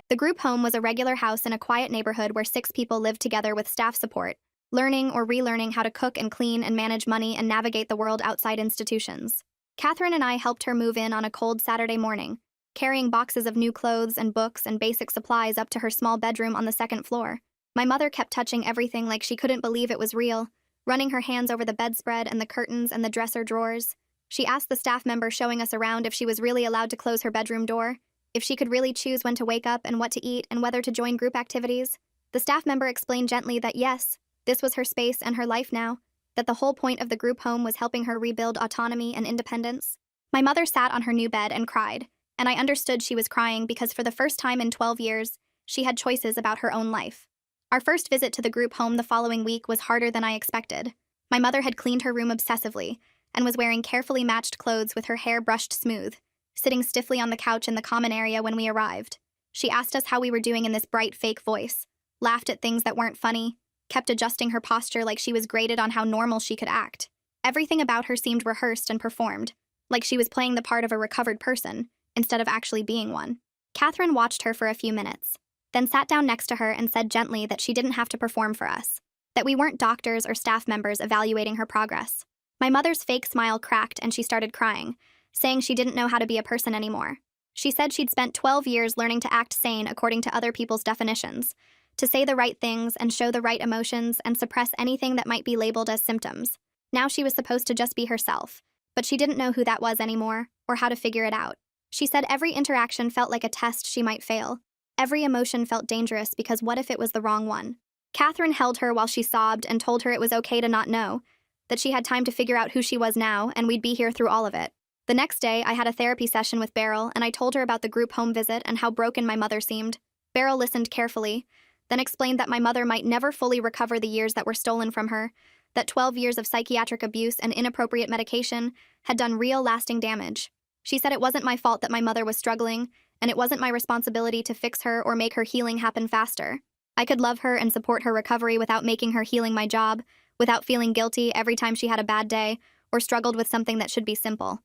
Speaker 1: The group home was a regular house in a quiet neighborhood where 6 people lived together with staff support, learning or relearning how to cook and clean and manage money and navigate the world outside institutions. Catherine and I helped her move in on a cold Saturday morning, carrying boxes of new clothes and books and basic supplies up to her small bedroom on the 2nd floor. My mother kept touching everything like she couldn't believe it was real, running her hands over the bedspread and the curtains and the dresser drawers. She asked the staff member showing us around if she was really allowed to close her bedroom door, if she could really choose when to wake up and what to eat and whether to join group activities. The staff member explained gently that yes, this was her space and her life now, that the whole point of the group home was helping her rebuild autonomy and independence. My mother sat on her new bed and cried, and I understood she was crying because for the first time in 12 years, she had choices about her own life. Our first visit to the group home the following week was harder than I expected. My mother had cleaned her room obsessively and was wearing carefully matched clothes with her hair brushed smooth, sitting stiffly on the couch in the common area when we arrived. She asked us how we were doing in this bright fake voice, laughed at things that weren't funny, kept adjusting her posture like she was graded on how normal she could act. Everything about her seemed rehearsed and performed, like she was playing the part of a recovered person, instead of actually being one. Catherine watched her for a few minutes, then sat down next to her and said gently that she didn't have to perform for us, that we weren't doctors or staff members evaluating her progress. My mother's fake smile cracked and she started crying, saying she didn't know how to be a person anymore. She said she'd spent 12 years learning to act sane according to other people's definitions, to say the right things and show the right emotions and suppress anything that might be labeled as symptoms. Now she was supposed to just be herself, but she didn't know who that was anymore or how to figure it out. She said every interaction felt like a test she might fail. Every emotion felt dangerous because what if it was the wrong one? Catherine held her while she sobbed and told her it was okay to not know, that she had time to figure out who she was now and we'd be here through all of it. The next day, I had a therapy session with Beryl and I told her about the group home visit and how broken my mother seemed. Beryl listened carefully, then explained that my mother might never fully recover the years that were stolen from her, that 12 years of psychiatric abuse and inappropriate medication had done real lasting damage. She said it wasn't my fault that my mother was struggling, and it wasn't my responsibility to fix her or make her healing happen faster. I could love her and support her recovery without making her healing my job, without feeling guilty every time she had a bad day or struggled with something that should be simple.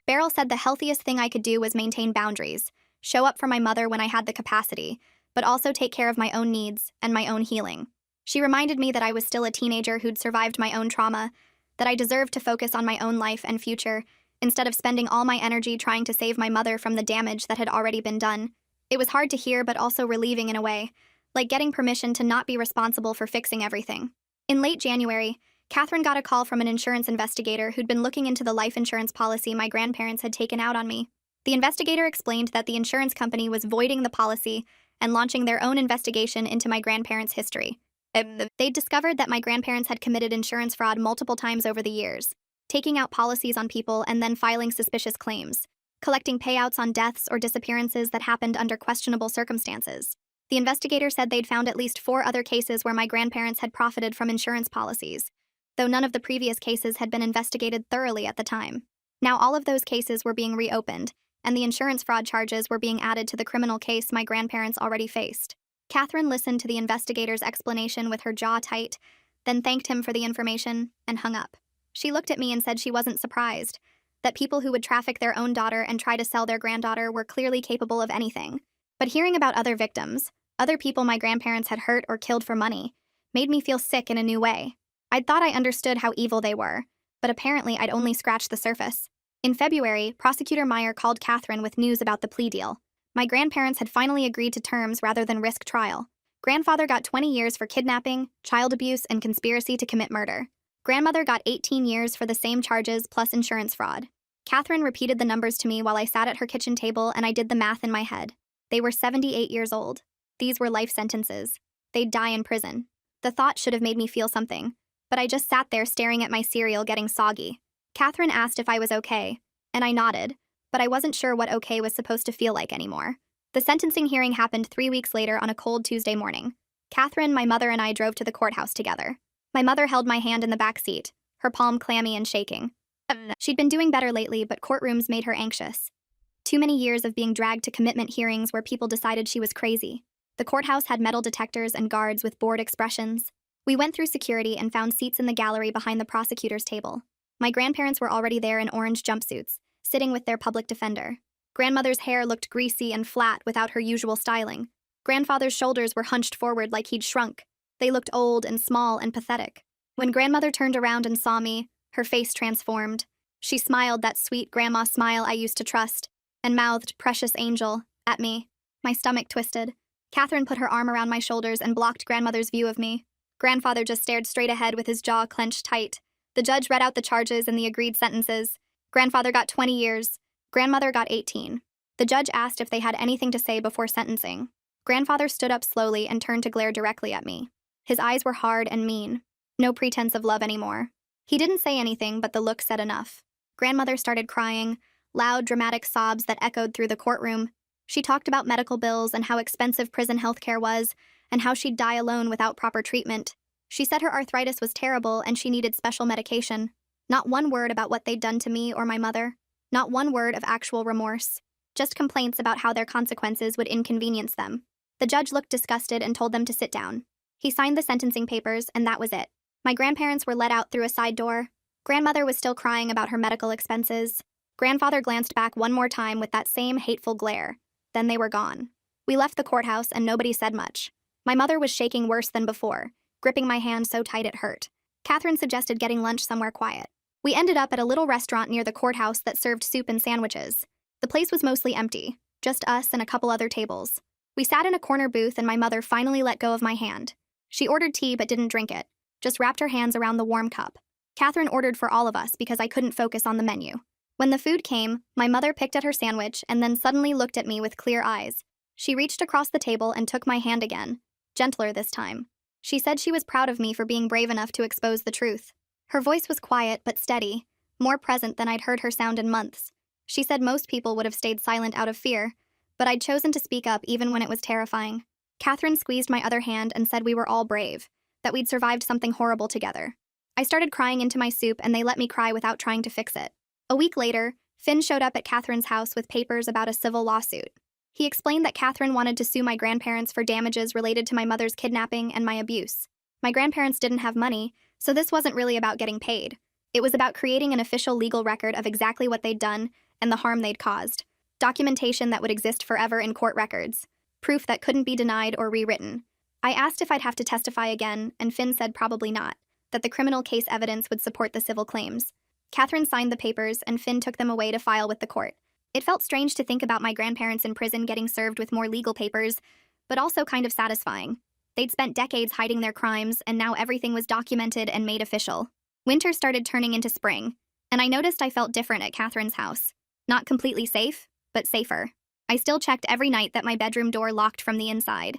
Speaker 1: Beryl said the healthiest thing I could do was maintain boundaries. show up for my mother when I had the capacity, but also take care of my own needs and my own healing. She reminded me that I was still a teenager who'd survived my own trauma, that I deserved to focus on my own life and future, instead of spending all my energy trying to save my mother from the damage that had already been done. It was hard to hear, but also relieving in a way, like getting permission to not be responsible for fixing everything. In late January, Catherine got a call from an insurance investigator who'd been looking into the life insurance policy my grandparents had taken out on me. The investigator explained that the insurance company was voiding the policy and launching their own investigation into my grandparents' history. They'd discovered that my grandparents had committed insurance fraud multiple times over the years, taking out policies on people and then filing suspicious claims, collecting payouts on deaths or disappearances that happened under questionable circumstances. The investigator said they'd found at least 4 other cases where my grandparents had profited from insurance policies, though none of the previous cases had been investigated thoroughly at the time. Now all of those cases were being reopened, and the insurance fraud charges were being added to the criminal case my grandparents already faced. Catherine listened to the investigator's explanation with her jaw tight, then thanked him for the information and hung up. She looked at me and said she wasn't surprised, that people who would traffic their own daughter and try to sell their granddaughter were clearly capable of anything. But hearing about other victims, other people my grandparents had hurt or killed for money, made me feel sick in a new way. I'd thought I understood how evil they were, but apparently I'd only scratched the surface. In February, Prosecutor Meyer called Catherine with news about the plea deal. My grandparents had finally agreed to terms rather than risk trial. Grandfather got 20 years for kidnapping, child abuse, and conspiracy to commit murder. Grandmother got 18 years for the same charges plus insurance fraud. Catherine repeated the numbers to me while I sat at her kitchen table and I did the math in my head. They were 78 years old. These were life sentences. They'd die in prison. The thought should have made me feel something, but I just sat there staring at my cereal getting soggy. Catherine asked if I was okay, and I nodded, but I wasn't sure what okay was supposed to feel like anymore. The sentencing hearing happened 3 weeks later on a cold Tuesday morning. Catherine, my mother, and I drove to the courthouse together. My mother held my hand in the back seat, her palm clammy and shaking. She'd been doing better lately, but courtrooms made her anxious. Too many years of being dragged to commitment hearings where people decided she was crazy. The courthouse had metal detectors and guards with bored expressions. We went through security and found seats in the gallery behind the prosecutor's table. My grandparents were already there in orange jumpsuits, sitting with their public defender. Grandmother's hair looked greasy and flat without her usual styling. Grandfather's shoulders were hunched forward like he'd shrunk. They looked old and small and pathetic. When grandmother turned around and saw me, her face transformed. She smiled that sweet grandma smile I used to trust, and mouthed, "Precious angel," at me. My stomach twisted. Catherine put her arm around my shoulders and blocked grandmother's view of me. Grandfather just stared straight ahead with his jaw clenched tight. The judge read out the charges and the agreed sentences. Grandfather got 20 years. Grandmother got 18. The judge asked if they had anything to say before sentencing. Grandfather stood up slowly and turned to glare directly at me. His eyes were hard and mean. No pretense of love anymore. He didn't say anything, but the look said enough. Grandmother started crying, loud, dramatic sobs that echoed through the courtroom. She talked about medical bills and how expensive prison health care was, and how she'd die alone without proper treatment. She said her arthritis was terrible and she needed special medication. Not one word about what they'd done to me or my mother. Not one word of actual remorse. Just complaints about how their consequences would inconvenience them. The judge looked disgusted and told them to sit down. He signed the sentencing papers, and that was it. My grandparents were let out through a side door. Grandmother was still crying about her medical expenses. Grandfather glanced back one more time with that same hateful glare. Then they were gone. We left the courthouse and nobody said much. My mother was shaking worse than before, gripping my hand so tight it hurt. Catherine suggested getting lunch somewhere quiet. We ended up at a little restaurant near the courthouse that served soup and sandwiches. The place was mostly empty, just us and a couple other tables. We sat in a corner booth and my mother finally let go of my hand. She ordered tea but didn't drink it, just wrapped her hands around the warm cup. Catherine ordered for all of us because I couldn't focus on the menu. When the food came, my mother picked at her sandwich and then suddenly looked at me with clear eyes. She reached across the table and took my hand again, gentler this time. She said she was proud of me for being brave enough to expose the truth. Her voice was quiet but steady, more present than I'd heard her sound in months. She said most people would have stayed silent out of fear, but I'd chosen to speak up even when it was terrifying. Catherine squeezed my other hand and said we were all brave, that we'd survived something horrible together. I started crying into my soup and they let me cry without trying to fix it. A week later, Finn showed up at Catherine's house with papers about a civil lawsuit. He explained that Catherine wanted to sue my grandparents for damages related to my mother's kidnapping and my abuse. My grandparents didn't have money, so this wasn't really about getting paid. It was about creating an official legal record of exactly what they'd done and the harm they'd caused. documentation that would exist forever in court records, proof that couldn't be denied or rewritten. I asked if I'd have to testify again, and Finn said probably not, that the criminal case evidence would support the civil claims. Catherine signed the papers, and Finn took them away to file with the court. It felt strange to think about my grandparents in prison getting served with more legal papers, but also kind of satisfying. They'd spent decades hiding their crimes, and now everything was documented and made official. Winter started turning into spring, and I noticed I felt different at Catherine's house. Not completely safe, but safer. I still checked every night that my bedroom door locked from the inside.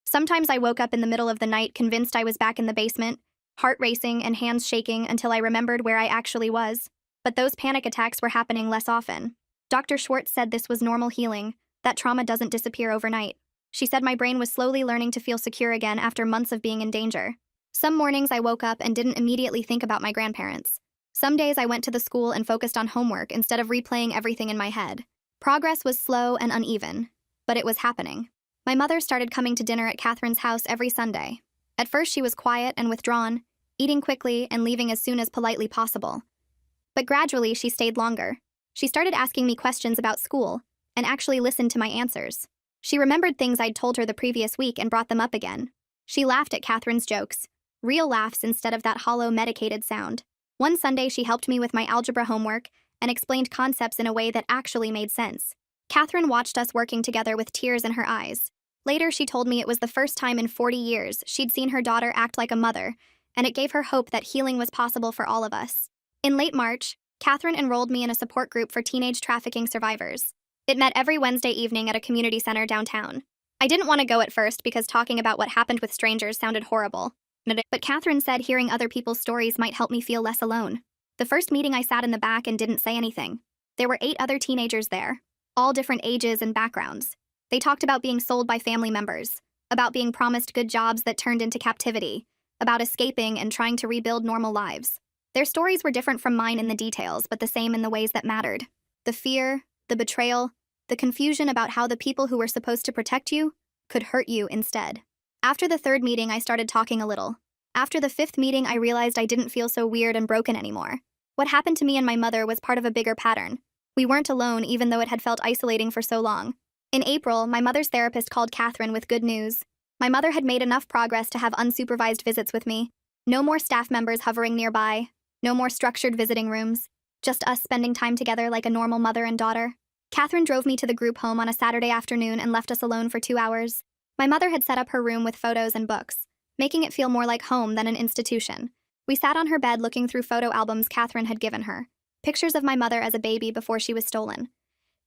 Speaker 1: Sometimes I woke up in the middle of the night convinced I was back in the basement, heart racing and hands shaking until I remembered where I actually was. But those panic attacks were happening less often. Dr. Schwartz said this was normal healing, that trauma doesn't disappear overnight. She said my brain was slowly learning to feel secure again after months of being in danger. Some mornings I woke up and didn't immediately think about my grandparents. Some days I went to the school and focused on homework instead of replaying everything in my head. Progress was slow and uneven, but it was happening. My mother started coming to dinner at Catherine's house every Sunday. At first she was quiet and withdrawn, eating quickly and leaving as soon as politely possible. But gradually she stayed longer. She started asking me questions about school, and actually listened to my answers. She remembered things I'd told her the previous week and brought them up again. She laughed at Catherine's jokes, real laughs instead of that hollow, medicated sound. One Sunday she helped me with my algebra homework and explained concepts in a way that actually made sense. Catherine watched us working together with tears in her eyes. Later she told me it was the first time in 40 years she'd seen her daughter act like a mother, and it gave her hope that healing was possible for all of us. In late March, Catherine enrolled me in a support group for teenage trafficking survivors. It met every Wednesday evening at a community center downtown. I didn't want to go at first because talking about what happened with strangers sounded horrible. But Catherine said hearing other people's stories might help me feel less alone. The first meeting I sat in the back and didn't say anything. There were 8 other teenagers there, all different ages and backgrounds. They talked about being sold by family members, about being promised good jobs that turned into captivity, about escaping and trying to rebuild normal lives. Their stories were different from mine in the details, but the same in the ways that mattered. The fear, the betrayal, the confusion about how the people who were supposed to protect you could hurt you instead. After the 3rd meeting, I started talking a little. After the 5th meeting, I realized I didn't feel so weird and broken anymore. What happened to me and my mother was part of a bigger pattern. We weren't alone, even though it had felt isolating for so long. In April, my mother's therapist called Catherine with good news. My mother had made enough progress to have unsupervised visits with me. No more staff members hovering nearby. No more structured visiting rooms. Just us spending time together like a normal mother and daughter. Catherine drove me to the group home on a Saturday afternoon and left us alone for 2 hours. My mother had set up her room with photos and books, making it feel more like home than an institution. We sat on her bed looking through photo albums Catherine had given her. Pictures of my mother as a baby before she was stolen.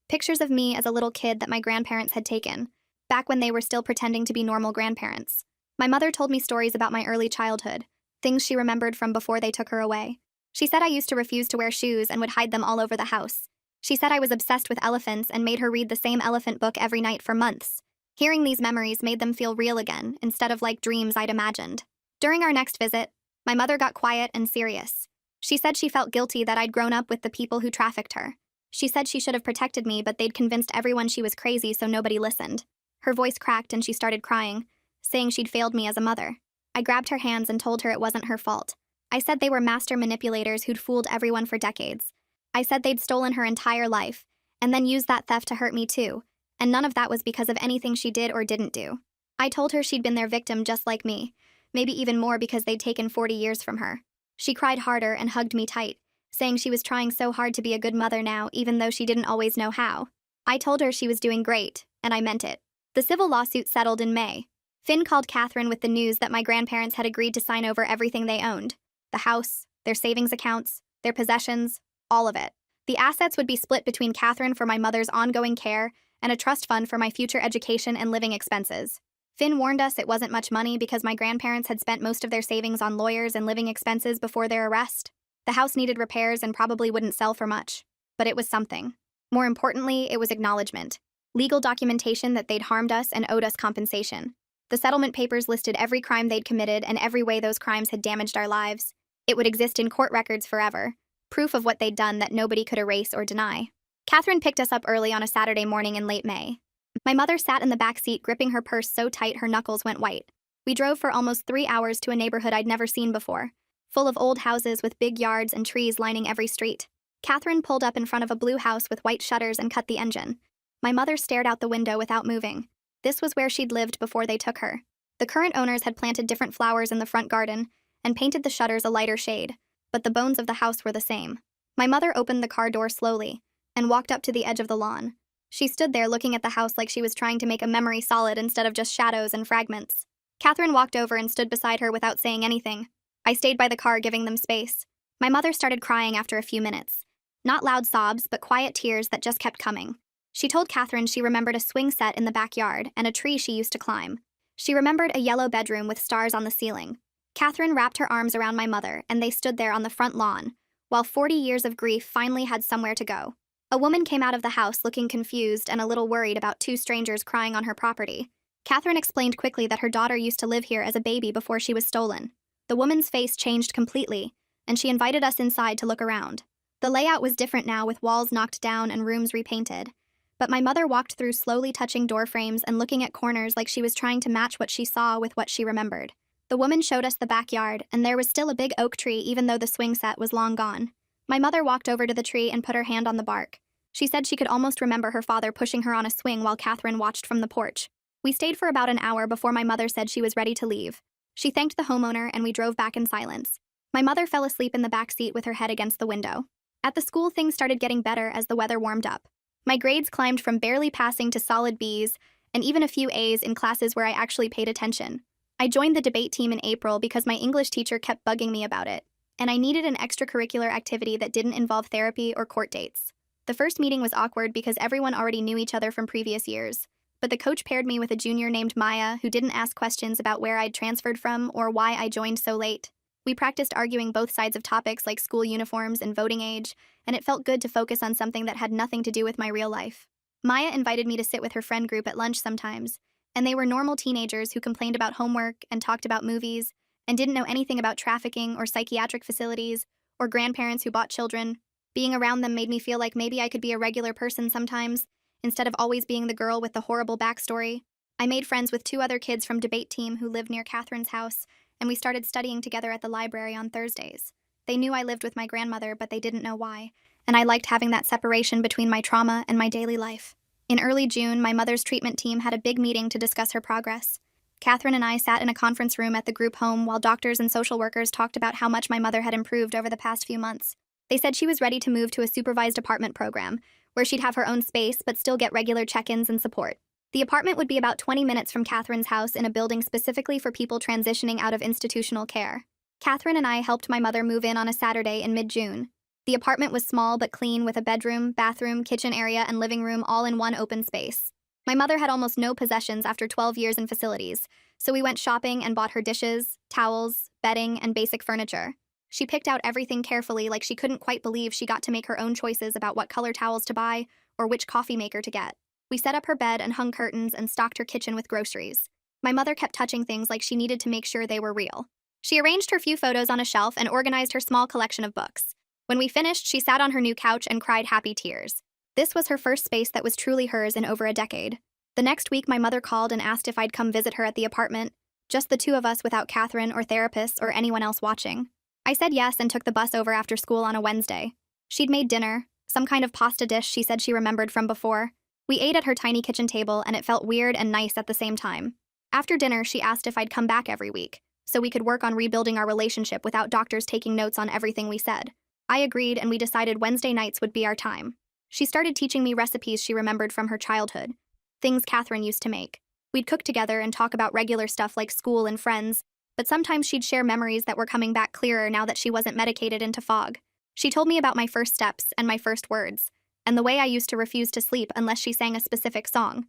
Speaker 1: Pictures of me as a little kid that my grandparents had taken, back when they were still pretending to be normal grandparents. My mother told me stories about my early childhood, things she remembered from before they took her away. She said I used to refuse to wear shoes and would hide them all over the house. She said I was obsessed with elephants and made her read the same elephant book every night for months. Hearing these memories made them feel real again, instead of like dreams I'd imagined. During our next visit, my mother got quiet and serious. She said she felt guilty that I'd grown up with the people who trafficked her. She said she should have protected me, but they'd convinced everyone she was crazy, so nobody listened. Her voice cracked and she started crying, saying she'd failed me as a mother. I grabbed her hands and told her it wasn't her fault. I said they were master manipulators who'd fooled everyone for decades. I said they'd stolen her entire life, and then used that theft to hurt me too, and none of that was because of anything she did or didn't do. I told her she'd been their victim just like me, maybe even more because they'd taken 40 years from her. She cried harder and hugged me tight, saying she was trying so hard to be a good mother now, even though she didn't always know how. I told her she was doing great, and I meant it. The civil lawsuit settled in May. Finn called Catherine with the news that my grandparents had agreed to sign over everything they owned. The house, their savings accounts, their possessions, all of it. The assets would be split between Catherine for my mother's ongoing care and a trust fund for my future education and living expenses. Finn warned us it wasn't much money because my grandparents had spent most of their savings on lawyers and living expenses before their arrest. The house needed repairs and probably wouldn't sell for much. But it was something. More importantly, it was acknowledgement. Legal documentation that they'd harmed us and owed us compensation. The settlement papers listed every crime they'd committed and every way those crimes had damaged our lives. It would exist in court records forever, proof of what they'd done that nobody could erase or deny. Catherine picked us up early on a Saturday morning in late May. My mother sat in the back seat gripping her purse so tight her knuckles went white. We drove for almost 3 hours to a neighborhood I'd never seen before, full of old houses with big yards and trees lining every street. Catherine pulled up in front of a blue house with white shutters and cut the engine. My mother stared out the window without moving. This was where she'd lived before they took her. The current owners had planted different flowers in the front garden and painted the shutters a lighter shade, but the bones of the house were the same. My mother opened the car door slowly and walked up to the edge of the lawn. She stood there looking at the house like she was trying to make a memory solid instead of just shadows and fragments. Catherine walked over and stood beside her without saying anything. I stayed by the car, giving them space. My mother started crying after a few minutes. Not loud sobs, but quiet tears that just kept coming. She told Catherine she remembered a swing set in the backyard and a tree she used to climb. She remembered a yellow bedroom with stars on the ceiling. Catherine wrapped her arms around my mother, and they stood there on the front lawn, while 40 years of grief finally had somewhere to go. A woman came out of the house looking confused and a little worried about two strangers crying on her property. Catherine explained quickly that her daughter used to live here as a baby before she was stolen. The woman's face changed completely, and she invited us inside to look around. The layout was different now, with walls knocked down and rooms repainted. But my mother walked through, slowly touching door frames and looking at corners like she was trying to match what she saw with what she remembered. The woman showed us the backyard, and there was still a big oak tree even though the swing set was long gone. My mother walked over to the tree and put her hand on the bark. She said she could almost remember her father pushing her on a swing while Catherine watched from the porch. We stayed for about an hour before my mother said she was ready to leave. She thanked the homeowner and we drove back in silence. My mother fell asleep in the back seat with her head against the window. At the school, things started getting better as the weather warmed up. My grades climbed from barely passing to solid B's, and even a few A's in classes where I actually paid attention. I joined the debate team in April because my English teacher kept bugging me about it, and I needed an extracurricular activity that didn't involve therapy or court dates. The first meeting was awkward because everyone already knew each other from previous years, but the coach paired me with a junior named Maya who didn't ask questions about where I'd transferred from or why I joined so late. We practiced arguing both sides of topics like school uniforms and voting age, and it felt good to focus on something that had nothing to do with my real life. Maya invited me to sit with her friend group at lunch sometimes, and they were normal teenagers who complained about homework and talked about movies and didn't know anything about trafficking or psychiatric facilities or grandparents who bought children. Being around them made me feel like maybe I could be a regular person sometimes, instead of always being the girl with the horrible backstory. I made friends with two other kids from debate team who lived near Catherine's house, and we started studying together at the library on Thursdays. They knew I lived with my grandmother, but they didn't know why, and I liked having that separation between my trauma and my daily life. In early June, my mother's treatment team had a big meeting to discuss her progress. Catherine and I sat in a conference room at the group home while doctors and social workers talked about how much my mother had improved over the past few months. They said she was ready to move to a supervised apartment program, where she'd have her own space but still get regular check-ins and support. The apartment would be about 20 minutes from Catherine's house in a building specifically for people transitioning out of institutional care. Catherine and I helped my mother move in on a Saturday in mid-June. The apartment was small but clean, with a bedroom, bathroom, kitchen area, and living room all in one open space. My mother had almost no possessions after 12 years in facilities, so we went shopping and bought her dishes, towels, bedding, and basic furniture. She picked out everything carefully, like she couldn't quite believe she got to make her own choices about what color towels to buy or which coffee maker to get. We set up her bed and hung curtains and stocked her kitchen with groceries. My mother kept touching things like she needed to make sure they were real. She arranged her few photos on a shelf and organized her small collection of books. When we finished, she sat on her new couch and cried happy tears. This was her first space that was truly hers in over a decade. The next week, my mother called and asked if I'd come visit her at the apartment, just the two of us without Catherine or therapists or anyone else watching. I said yes and took the bus over after school on a Wednesday. She'd made dinner, some kind of pasta dish she said she remembered from before. We ate at her tiny kitchen table, and it felt weird and nice at the same time. After dinner, she asked if I'd come back every week, so we could work on rebuilding our relationship without doctors taking notes on everything we said. I agreed, and we decided Wednesday nights would be our time. She started teaching me recipes she remembered from her childhood, things Catherine used to make. We'd cook together and talk about regular stuff like school and friends, but sometimes she'd share memories that were coming back clearer now that she wasn't medicated into fog. She told me about my first steps and my first words, and the way I used to refuse to sleep unless she sang a specific song.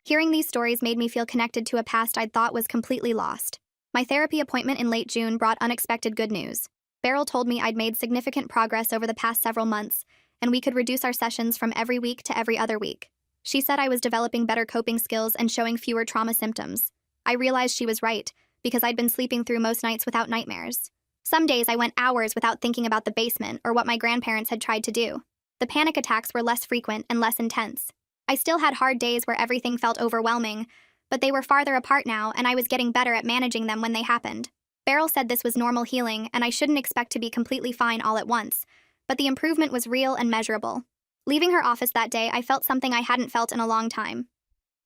Speaker 1: Hearing these stories made me feel connected to a past I'd thought was completely lost. My therapy appointment in late June brought unexpected good news. Beryl told me I'd made significant progress over the past several months, and we could reduce our sessions from every week to every other week. She said I was developing better coping skills and showing fewer trauma symptoms. I realized she was right, because I'd been sleeping through most nights without nightmares. Some days I went hours without thinking about the basement or what my grandparents had tried to do. The panic attacks were less frequent and less intense. I still had hard days where everything felt overwhelming, but they were farther apart now, and I was getting better at managing them when they happened. Beryl said this was normal healing, and I shouldn't expect to be completely fine all at once, but the improvement was real and measurable. Leaving her office that day, I felt something I hadn't felt in a long time.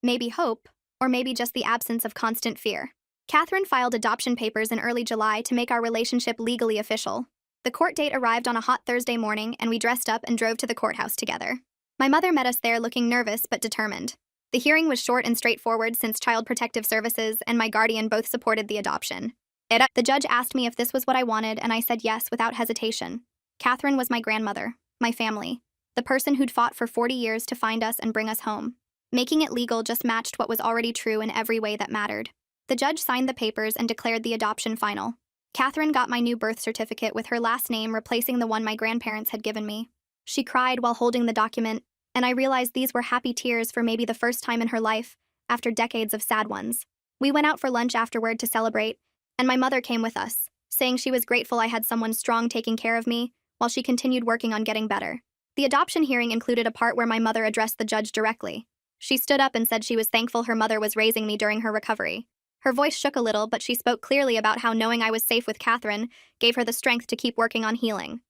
Speaker 1: Maybe hope, or maybe just the absence of constant fear. Catherine filed adoption papers in early July to make our relationship legally official. The court date arrived on a hot Thursday morning, and we dressed up and drove to the courthouse together. My mother met us there looking nervous but determined. The hearing was short and straightforward since Child Protective Services and my guardian both supported the adoption. The judge asked me if this was what I wanted, and I said yes without hesitation. Catherine was my grandmother, my family, the person who'd fought for 40 years to find us and bring us home. Making it legal just matched what was already true in every way that mattered. The judge signed the papers and declared the adoption final. Catherine got my new birth certificate with her last name replacing the one my grandparents had given me. She cried while holding the document, and I realized these were happy tears for maybe the first time in her life, after decades of sad ones. We went out for lunch afterward to celebrate, and my mother came with us, saying she was grateful I had someone strong taking care of me, while she continued working on getting better. The adoption hearing included a part where my mother addressed the judge directly. She stood up and said she was thankful her mother was raising me during her recovery. Her voice shook a little, but she spoke clearly about how knowing I was safe with Catherine gave her the strength to keep working on healing.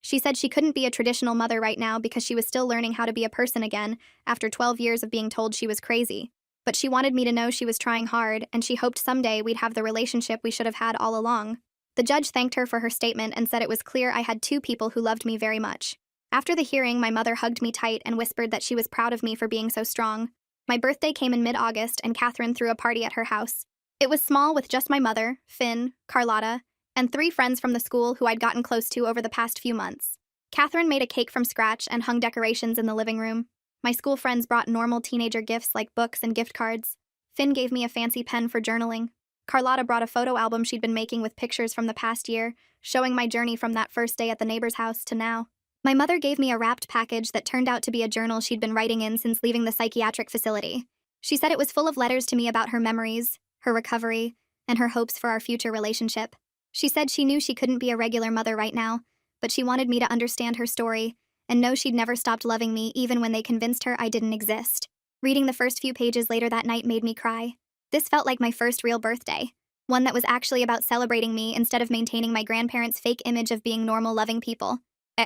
Speaker 1: She said she couldn't be a traditional mother right now because she was still learning how to be a person again after 12 years of being told she was crazy. But she wanted me to know she was trying hard, and she hoped someday we'd have the relationship we should have had all along. The judge thanked her for her statement and said it was clear I had two people who loved me very much. After the hearing, my mother hugged me tight and whispered that she was proud of me for being so strong. My birthday came in mid-August, and Catherine threw a party at her house. It was small, with just my mother, Finn, Carlotta, and 3 friends from the school who I'd gotten close to over the past few months. Catherine made a cake from scratch and hung decorations in the living room. My school friends brought normal teenager gifts like books and gift cards. Finn gave me a fancy pen for journaling. Carlotta brought a photo album she'd been making with pictures from the past year, showing my journey from that first day at the neighbor's house to now. My mother gave me a wrapped package that turned out to be a journal she'd been writing in since leaving the psychiatric facility. She said it was full of letters to me about her memories, her recovery, and her hopes for our future relationship. She said she knew she couldn't be a regular mother right now, but she wanted me to understand her story and know she'd never stopped loving me even when they convinced her I didn't exist. Reading the first few pages later that night made me cry. This felt like my first real birthday, one that was actually about celebrating me instead of maintaining my grandparents' fake image of being normal, loving people.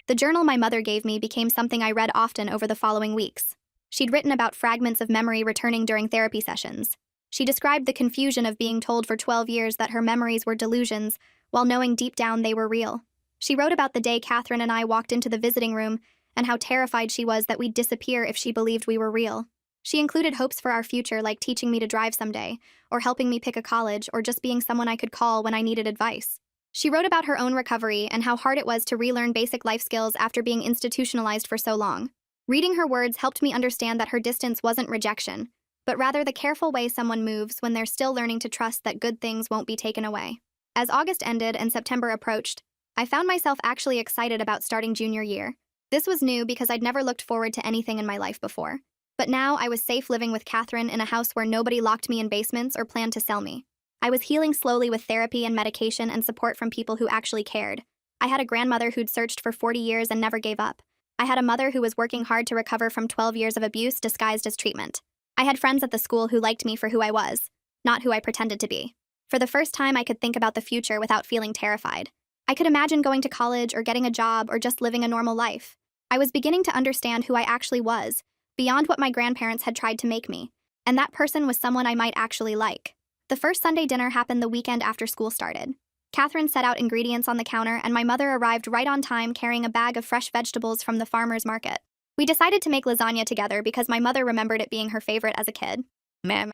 Speaker 1: The journal my mother gave me became something I read often over the following weeks. She'd written about fragments of memory returning during therapy sessions. She described the confusion of being told for 12 years that her memories were delusions, while knowing deep down they were real. She wrote about the day Catherine and I walked into the visiting room and how terrified she was that we'd disappear if she believed we were real. She included hopes for our future, like teaching me to drive someday, or helping me pick a college, or just being someone I could call when I needed advice. She wrote about her own recovery and how hard it was to relearn basic life skills after being institutionalized for so long. Reading her words helped me understand that her distance wasn't rejection, but rather the careful way someone moves when they're still learning to trust that good things won't be taken away. As August ended and September approached, I found myself actually excited about starting junior year. This was new because I'd never looked forward to anything in my life before. But now I was safe living with Catherine in a house where nobody locked me in basements or planned to sell me. I was healing slowly with therapy and medication and support from people who actually cared. I had a grandmother who'd searched for 40 years and never gave up. I had a mother who was working hard to recover from 12 years of abuse disguised as treatment. I had friends at the school who liked me for who I was, not who I pretended to be. For the first time, I could think about the future without feeling terrified. I could imagine going to college or getting a job or just living a normal life. I was beginning to understand who I actually was, beyond what my grandparents had tried to make me, and that person was someone I might actually like. The first Sunday dinner happened the weekend after school started. Catherine set out ingredients on the counter, and my mother arrived right on time carrying a bag of fresh vegetables from the farmer's market. We decided to make lasagna together because my mother remembered it being her favorite as a kid.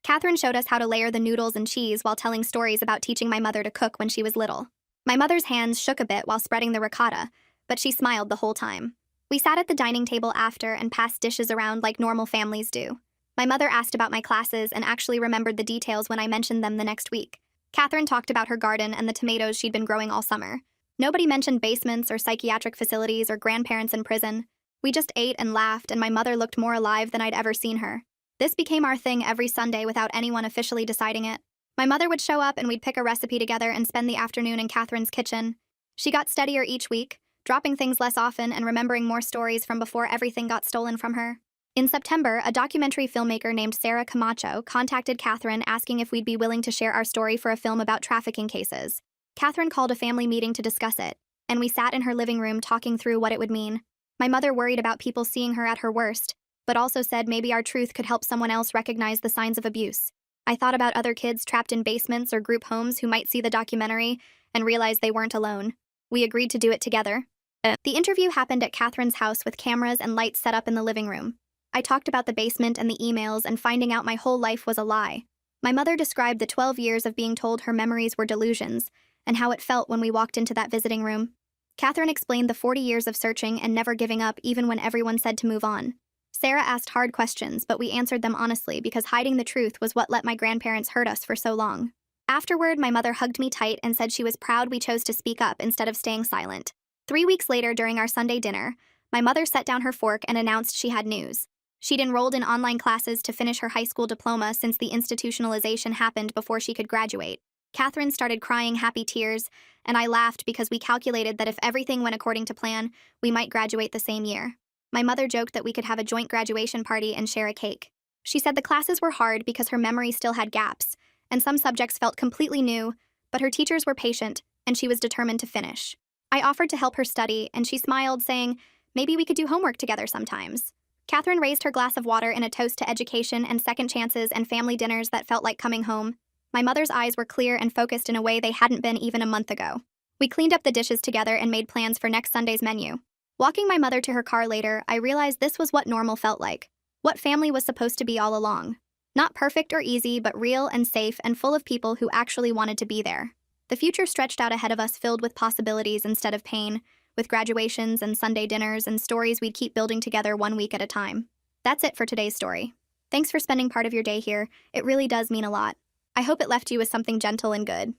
Speaker 1: Catherine showed us how to layer the noodles and cheese while telling stories about teaching my mother to cook when she was little. My mother's hands shook a bit while spreading the ricotta, but she smiled the whole time. We sat at the dining table after and passed dishes around like normal families do. My mother asked about my classes and actually remembered the details when I mentioned them the next week. Catherine talked about her garden and the tomatoes she'd been growing all summer. Nobody mentioned basements or psychiatric facilities or grandparents in prison. We just ate and laughed, and my mother looked more alive than I'd ever seen her. This became our thing every Sunday without anyone officially deciding it. My mother would show up and we'd pick a recipe together and spend the afternoon in Catherine's kitchen. She got steadier each week, dropping things less often and remembering more stories from before everything got stolen from her. In September, a documentary filmmaker named Sarah Camacho contacted Catherine asking if we'd be willing to share our story for a film about trafficking cases. Catherine called a family meeting to discuss it, and we sat in her living room talking through what it would mean. My mother worried about people seeing her at her worst, but also said maybe our truth could help someone else recognize the signs of abuse. I thought about other kids trapped in basements or group homes who might see the documentary and realize they weren't alone. We agreed to do it together. The interview happened at Catherine's house with cameras and lights set up in the living room. I talked about the basement and the emails and finding out my whole life was a lie. My mother described the 12 years of being told her memories were delusions and how it felt when we walked into that visiting room. Catherine explained the 40 years of searching and never giving up even when everyone said to move on. Sarah asked hard questions, but we answered them honestly because hiding the truth was what let my grandparents hurt us for so long. Afterward, my mother hugged me tight and said she was proud we chose to speak up instead of staying silent. 3 weeks later, during our Sunday dinner, my mother set down her fork and announced she had news. She'd enrolled in online classes to finish her high school diploma since the institutionalization happened before she could graduate. Catherine started crying happy tears, and I laughed because we calculated that if everything went according to plan, we might graduate the same year. My mother joked that we could have a joint graduation party and share a cake. She said the classes were hard because her memory still had gaps, and some subjects felt completely new, but her teachers were patient, and she was determined to finish. I offered to help her study, and she smiled, saying, maybe we could do homework together sometimes. Catherine raised her glass of water in a toast to education and second chances and family dinners that felt like coming home. My mother's eyes were clear and focused in a way they hadn't been even a month ago. We cleaned up the dishes together and made plans for next Sunday's menu. Walking my mother to her car later, I realized this was what normal felt like. What family was supposed to be all along. Not perfect or easy, but real and safe and full of people who actually wanted to be there. The future stretched out ahead of us filled with possibilities instead of pain, with graduations and Sunday dinners and stories we'd keep building together 1 week at a time. That's it for today's story. Thanks for spending part of your day here. It really does mean a lot. I hope it left you with something gentle and good.